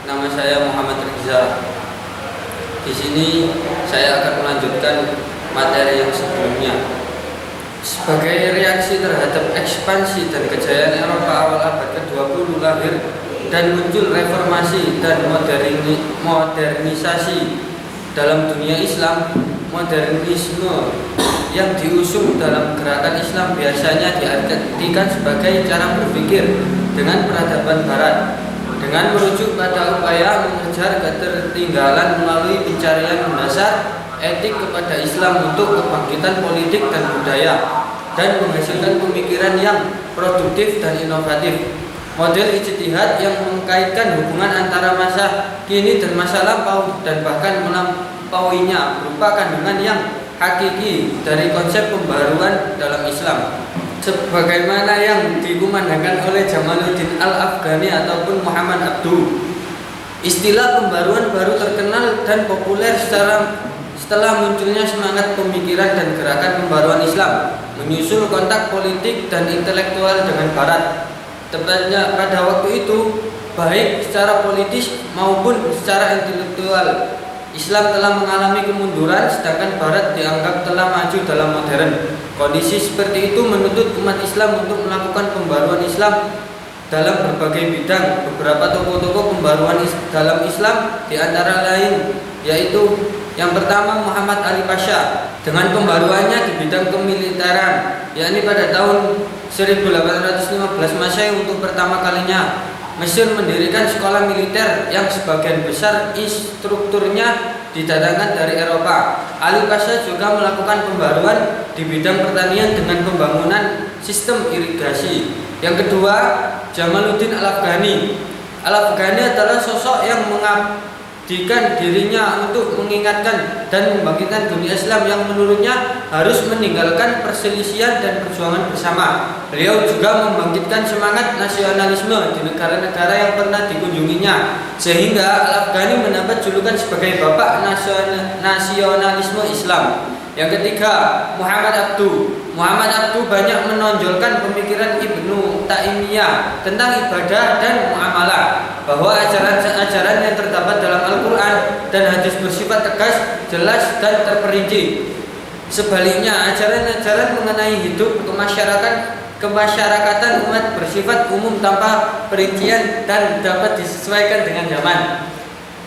nama saya Muhammad Riza. Di sini saya akan melanjutkan materi yang sebelumnya. Sebagai reaksi terhadap ekspansi dan kejayaan Eropa awal abad ke-20 lahir dan muncul reformasi dan modernisasi dalam dunia Islam. Modernisme yang diusung dalam gerakan Islam biasanya diartikan sebagai cara berpikir dengan peradaban Barat, dengan merujuk pada upaya mengejar ketertinggalan melalui pencarian mendasar etik kepada Islam untuk kebangkitan politik dan budaya, dan menghasilkan pemikiran yang produktif dan inovatif. Model ijtihad yang mengkaitkan hubungan antara masa kini dan masa lampau dan bahkan melampauinya berupa kandungan yang hakiki dari konsep pembaruan dalam Islam, sebagaimana yang dikumandangkan oleh Jamaluddin Al-Afghani ataupun Muhammad Abduh. Istilah pembaruan baru terkenal dan populer setelah munculnya semangat pemikiran dan gerakan pembaruan Islam menyusul kontak politik dan intelektual dengan Barat. Tepatnya pada waktu itu, baik secara politis maupun secara intelektual, Islam telah mengalami kemunduran, sedangkan Barat dianggap telah maju dalam modern. Kondisi seperti itu menuntut umat Islam untuk melakukan pembaruan Islam dalam berbagai bidang. Beberapa tokoh-tokoh pembaruan dalam Islam di antara lain yaitu yang pertama Muhammad Ali Pasha dengan pembaruannya di bidang kemiliteran, yakni pada tahun 1815 Masehi untuk pertama kalinya Mesir mendirikan sekolah militer yang sebagian besar instrukturnya didatangkan dari Eropa. Ali Pasha juga melakukan pembaruan di bidang pertanian dengan pembangunan sistem irigasi. Yang kedua, Jamaluddin Al-Afghani. Al-Afghani adalah sosok yang mengabdikan dirinya untuk mengingatkan dan membangkitkan dunia Islam yang menurutnya harus meninggalkan perselisihan dan perjuangan bersama. Beliau juga membangkitkan semangat nasionalisme di negara-negara yang pernah dikunjunginya, sehingga Al-Afghani mendapat julukan sebagai bapak nasionalisme Islam. Yang ketiga, Muhammad Abduh. Muhammad Abduh banyak menonjolkan pemikiran Ibnu Taimiyah tentang ibadah dan muamalah, bahwa ajaran-ajaran yang terdapat dalam Al-Quran dan hadis bersifat tegas, jelas, dan terperinci. Sebaliknya, ajaran-ajaran mengenai hidup kemasyarakatan umat bersifat umum tanpa perincian dan dapat disesuaikan dengan zaman.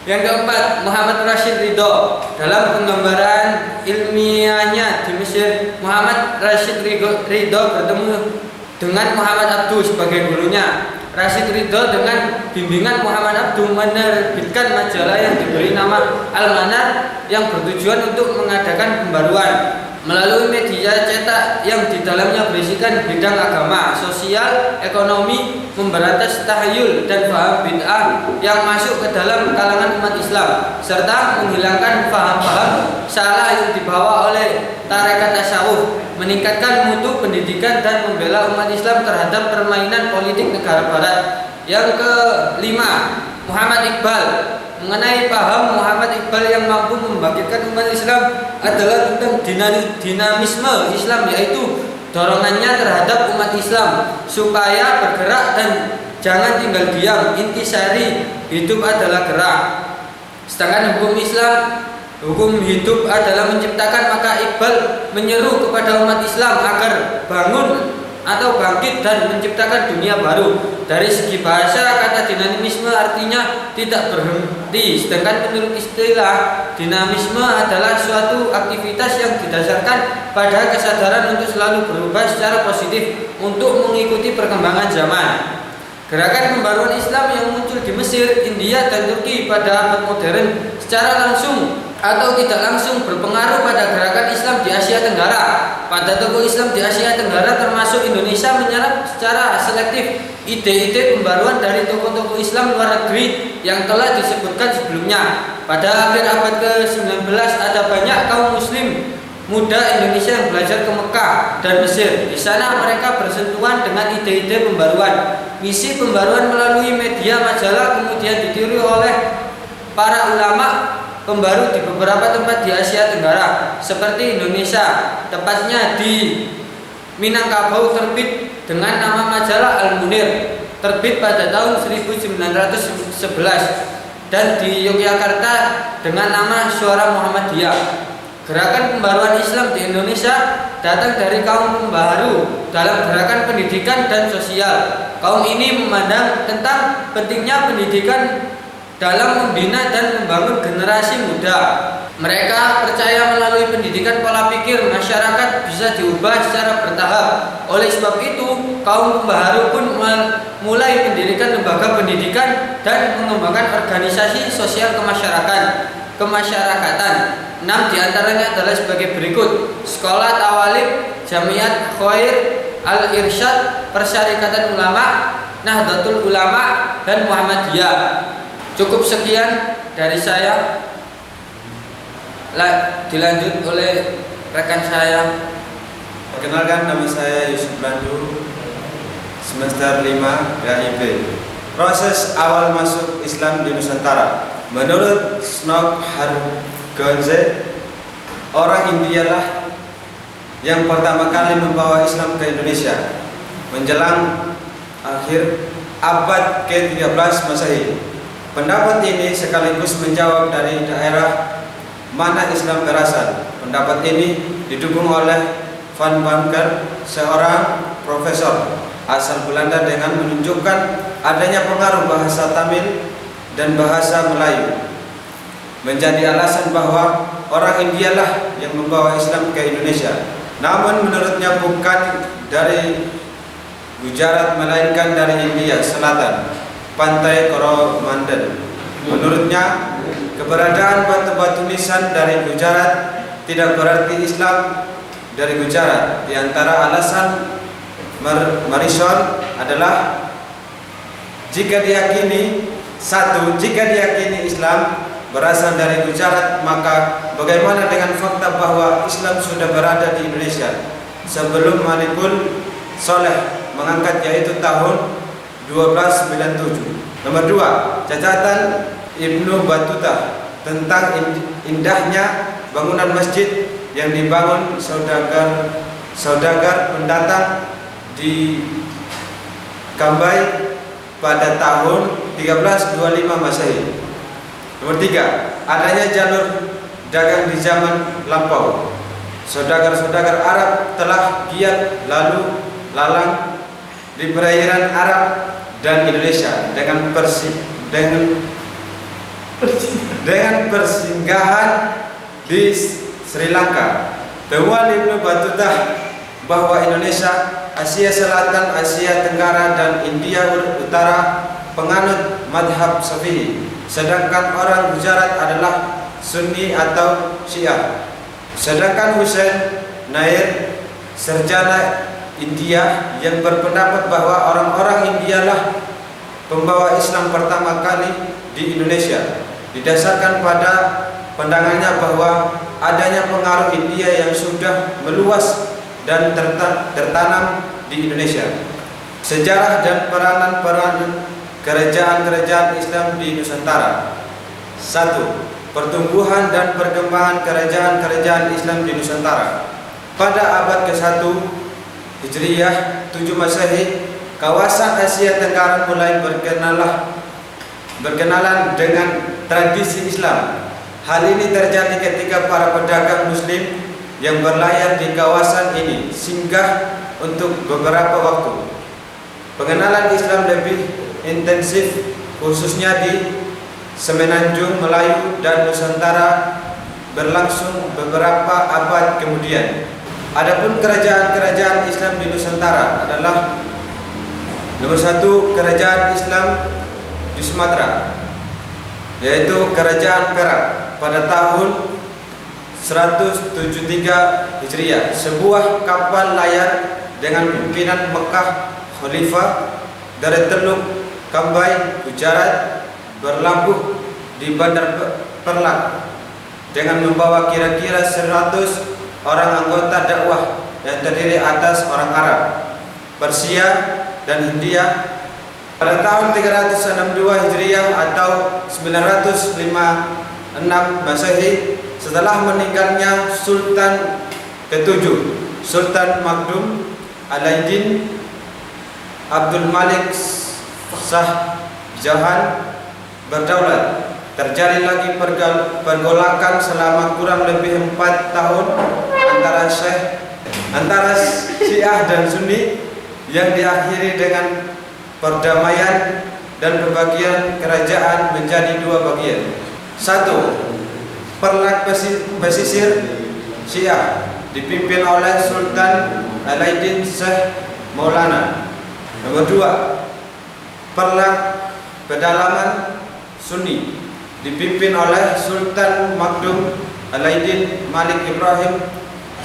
Yang keempat, Muhammad Rashid Ridho. Dalam penggambaran ilmiahnya di Mesir, Muhammad Rashid Ridho bertemu dengan Muhammad Abduh sebagai gurunya. Rashid Ridho dengan bimbingan Muhammad Abduh menerbitkan majalah yang diberi nama Al-Manar yang bertujuan untuk mengadakan pembaruan melalui media cetak yang di dalamnya berisikan bidang agama, sosial, ekonomi, memberantas tahayyul dan paham bid'ah yang masuk ke dalam kalangan umat Islam, serta menghilangkan paham-paham salah yang dibawa oleh tarekat tasawuf, meningkatkan mutu pendidikan dan membela umat Islam terhadap permainan politik negara Barat. Yang kelima, Muhammad Iqbal. Mengenai paham Muhammad Iqbal yang mampu membangkitkan umat Islam adalah tentang dinamisme Islam, yaitu dorongannya terhadap umat Islam supaya bergerak dan jangan tinggal diam. Intisari, hidup adalah gerak. Sedangkan hukum Islam, hukum hidup adalah menciptakan, maka Iqbal menyeru kepada umat Islam agar bangun atau bangkit dan menciptakan dunia baru. Dari segi bahasa, kata dinamisme artinya tidak berhenti, sedangkan menurut istilah dinamisme adalah suatu aktivitas yang didasarkan pada kesadaran untuk selalu berubah secara positif untuk mengikuti perkembangan zaman. Gerakan pembaruan Islam yang muncul di Mesir, India, dan Turki pada abad modern secara langsung atau tidak langsung berpengaruh pada gerakan Islam di Asia Tenggara. Pada tokoh Islam di Asia Tenggara termasuk Indonesia menyerap secara selektif ide-ide pembaruan dari tokoh-tokoh Islam luar negeri yang telah disebutkan sebelumnya. Pada akhir abad ke-19 ada banyak kaum muslim muda Indonesia yang belajar ke Mekah dan Mesir. Di sana mereka bersentuhan dengan ide-ide pembaruan. Misi pembaruan melalui media majalah kemudian ditiru oleh para ulama pembaru di beberapa tempat di Asia Tenggara seperti Indonesia, tepatnya di Minangkabau terbit dengan nama majalah Al-Munir, terbit pada tahun 1911, dan di Yogyakarta dengan nama Suara Muhammadiyah. Gerakan pembaruan Islam di Indonesia datang dari kaum pembaharu dalam gerakan pendidikan dan sosial. Kaum ini memandang tentang pentingnya pendidikan dalam membina dan membangun generasi muda. Mereka percaya melalui pendidikan pola pikir masyarakat bisa diubah secara bertahap. Oleh sebab itu, kaum pembaharu pun mulai mendirikan lembaga pendidikan dan mengembangkan organisasi sosial kemasyarakatan. 6 diantaranya adalah sebagai berikut: Sekolah Tawalib, Jamiat Khair, Al-Irsyad, Persyarikatan Ulama, Nahdlatul Ulama, dan Muhammadiyah. Cukup sekian dari saya. Dilanjut oleh rekan saya. Perkenalkan, nama saya Yusuf Landu, semester 5 DAIP. Proses awal masuk Islam di Nusantara. Menurut Snok Hargonze, orang India lah yang pertama kali membawa Islam ke Indonesia menjelang akhir abad ke-13 Masehi. Pendapat ini sekaligus menjawab dari daerah mana Islam berasal. Pendapat ini didukung oleh Van Banker, seorang profesor asal Belanda, dengan menunjukkan adanya pengaruh bahasa Tamil dan bahasa Melayu, menjadi alasan bahwa orang India lah yang membawa Islam ke Indonesia. Namun menurutnya bukan dari Gujarat, melainkan dari India Selatan, pantai Coromandel. Menurutnya, keberadaan batu-batu nisan dari Gujarat tidak berarti Islam dari Gujarat. Di antara alasan Morrison adalah jika diyakini Islam berasal dari Gujarat, maka bagaimana dengan fakta bahwa Islam sudah berada di Indonesia sebelum Malikul Soleh mengangkat, yaitu tahun 1297. Nomor 2, catatan Ibnu Battuta tentang indahnya bangunan masjid yang dibangun saudagar pendatang di Kambai pada tahun 1325 Masehi. Nomor 3, adanya jalur dagang di zaman lampau. Saudagar-saudagar Arab telah giat lalu lalang di perairan Arab dan Indonesia dengan persinggahan di Sri Lanka. Temuan Ibnu Battuta bahwa Indonesia, Asia Selatan, Asia Tenggara, dan India Utara penganut madhab Syafi'i, sedangkan orang Gujarat adalah Sunni atau Syiah. Sedangkan Hussein Nair, sarjana India, yang berpendapat bahwa orang-orang India lah pembawa Islam pertama kali di Indonesia, didasarkan pada pandangannya bahwa adanya pengaruh India yang sudah meluas dan tertanam di Indonesia. Sejarah dan peranan kerajaan-kerajaan Islam di Nusantara. 1. Pertumbuhan dan perkembangan kerajaan-kerajaan Islam di Nusantara. Pada abad ke-1 Hijriyah 7 Masehi, kawasan Asia Tenggara mulai berkenalan dengan tradisi Islam. Hal ini terjadi ketika para pedagang Muslim yang berlayar di kawasan ini singgah untuk beberapa waktu. Pengenalan Islam lebih intensif khususnya di Semenanjung, Melayu, dan Nusantara berlangsung beberapa abad kemudian. Adapun kerajaan-kerajaan Islam di Nusantara adalah nomor 1 kerajaan Islam di Sumatera, yaitu Kerajaan Perak pada tahun 173 Hijriah. Sebuah kapal layar dengan pimpinan Mekah Khalifah dari Teluk Kambai, Gujarat berlabuh di Bandar Perlak dengan membawa kira-kira 100 orang anggota dakwah yang terdiri atas orang Arab, Persia, dan Hindia. Pada tahun 362 Hijriah atau 956 Masehi, setelah meninggalnya Sultan ke-7, Sultan Magdum Alaiddin Abdul Malik Shah Jahan berdaulat, terjadi lagi pergolakan selama kurang lebih 4 tahun antara Syiah dan Sunni yang diakhiri dengan perdamaian dan pembagian kerajaan menjadi 2 bagian. 1. Perlak pesisir Syiah dipimpin oleh Sultan Alaiddin Syekh Maulana. Nomor 2. Perlak pedalaman Sunni dipimpin oleh Sultan Magdum Alaiddin Malik Ibrahim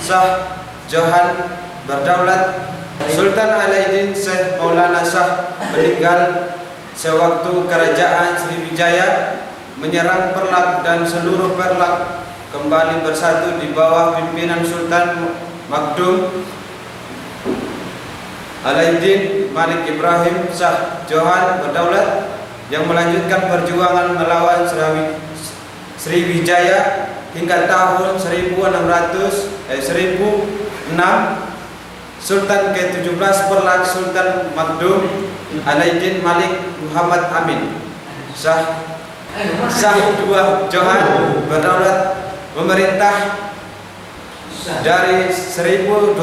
Shah Jahan berdaulat. Sultan Alaiddin Syekh Maulana Shah meninggal sewaktu kerajaan Sriwijaya menyerang Perlak dan seluruh Perlak kembali bersatu di bawah pimpinan Sultan Magdum Alaiddin Malik Ibrahim Shah Jahan berdaulat, yang melanjutkan perjuangan melawan Sriwijaya hingga tahun 1006. Sultan ke-17 Perlak Sultan Magdum Alaiddin Malik Muhammad Amin Shah II Jahan berdaulat memerintah dari 1230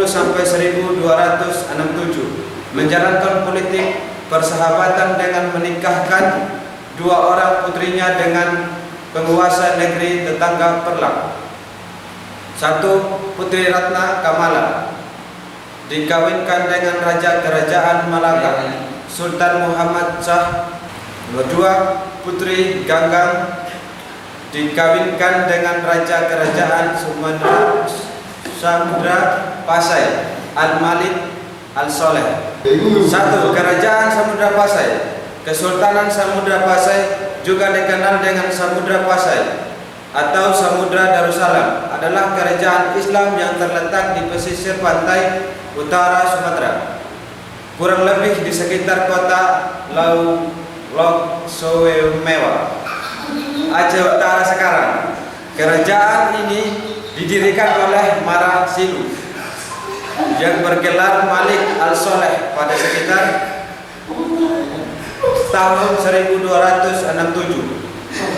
sampai 1267, menjalankan politik persahabatan dengan menikahkan 2 orang putrinya dengan penguasa negeri tetangga Perlak. 1. Putri Ratna Kamala dikawinkan dengan Raja Kerajaan Malaka Sultan Muhammad Shah. 2. Putri Ganggang dikawinkan dengan Raja Kerajaan Samudra Pasai Al-Malik Al-Soleh. 1. Kerajaan Samudra Pasai. Kesultanan Samudra Pasai juga dikenal dengan Samudra Pasai atau Samudra Darussalam, adalah kerajaan Islam yang terletak di pesisir pantai utara Sumatera, kurang lebih di sekitar kota Lok-Sowemewa, Aceh Utara sekarang. Kerajaan ini didirikan oleh Mara Silu yang bergelar Malik Al-Soleh pada sekitar tahun 1267.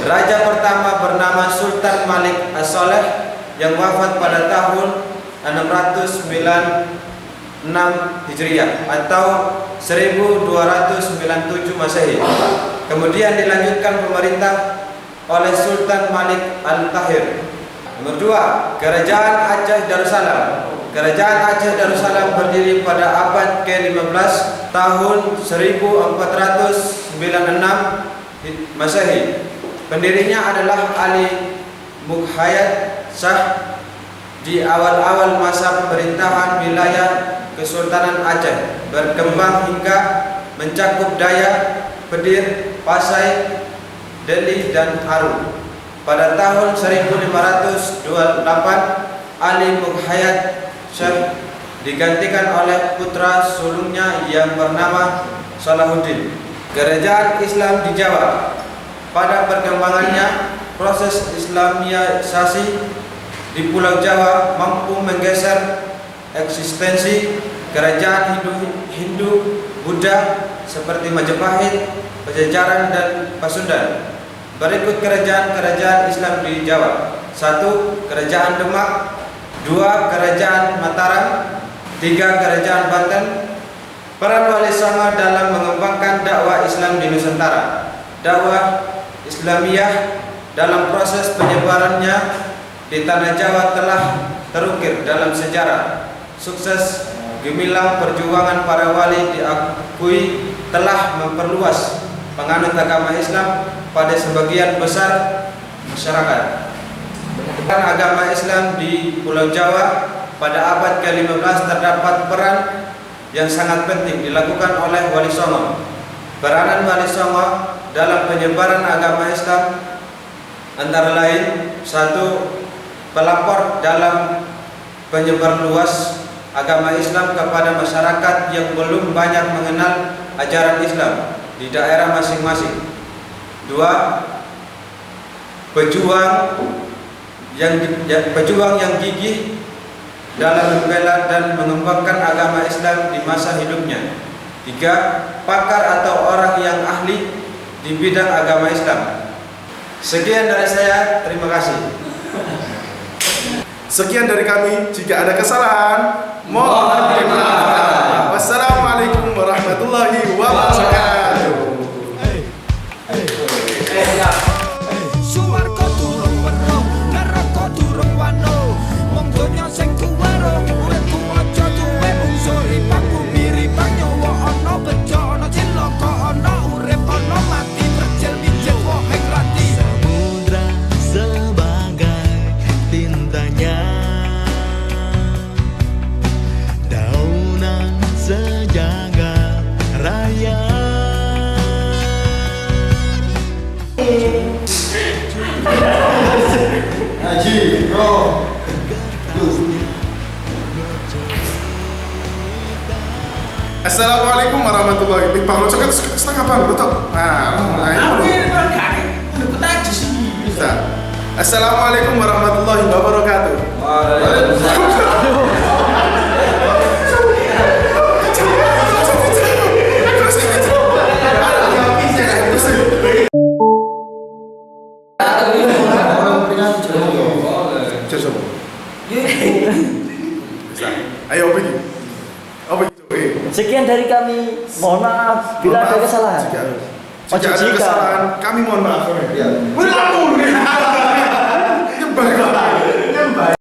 Raja pertama bernama Sultan Malik Al-Soleh yang wafat pada tahun 696 Hijriah atau 1297 Masehi. Kemudian dilanjutkan pemerintah oleh Sultan Malik Al-Tahir. Nomor 2. Kerajaan Aceh Darussalam. Kerajaan Aceh Darussalam berdiri pada abad ke-15 tahun 1496 Masehi. Pendirinya adalah Ali Mughayat Shah. Di awal-awal masa pemerintahan, wilayah Kesultanan Aceh berkembang hingga mencakup Dayak, Pedir, Pasai, Deli, dan Aru. Pada tahun 1528, Ali Mughayat Shah digantikan oleh putra sulungnya yang bernama Salahuddin. Kerajaan Islam di Jawa. Pada perkembangannya, proses Islamisasi di Pulau Jawa mampu menggeser eksistensi kerajaan Hindu Buddha seperti Majapahit, Pajajaran, dan Pasundan. Berikut kerajaan-kerajaan Islam di Jawa. 1. Kerajaan Demak, 2. Kerajaan Mataram, 3. Kerajaan Banten. Peran Wali Songo dalam mengembangkan dakwah Islam di Nusantara. Dakwah Islamiyah dalam proses penyebarannya di tanah Jawa telah terukir dalam sejarah. Sukses gemilang perjuangan para wali diakui telah memperluas penganut agama Islam pada sebagian besar masyarakat. Agama Islam di Pulau Jawa pada abad ke-15 terdapat peran yang sangat penting dilakukan oleh Wali Songo. Peranan Wali Songo dalam penyebaran agama Islam antara lain: 1. Pelapor dalam penyebar luas agama Islam kepada masyarakat yang belum banyak mengenal ajaran Islam di daerah masing-masing. 2. Pejuang yang gigih dalam membela dan mengembangkan agama Islam di masa hidupnya. 3. Pakar atau orang yang ahli di bidang agama Islam. Sekian dari saya, terima kasih. Sekian dari kami. Jika ada kesalahan, mohon dimaafkan. Wassalamualaikum warahmatullahi wabarakatuh. Suwarga durung weruh, neraka durung wano. Mung donya sing kuwarung, uripku aja duwe unsur ripak bumi ripak nyawa ana bejo ana cilaka ana urip ana mati berjel mijil woheng rati. Samudra sebagai tintanya, daunan sejagat raya. Haji, bro. Assalamualaikum warahmatullahi wabarakatuh. Bang Locok kan setengah bang, betul? Nah, bisa. Assalamualaikum warahmatullahi wabarakatuh. Ayo pergi. Sekian dari kami. Mohon maaf bila ada kesalahan. Jika ada kesalahan, kami mohon maaf. Ya. Nyembah.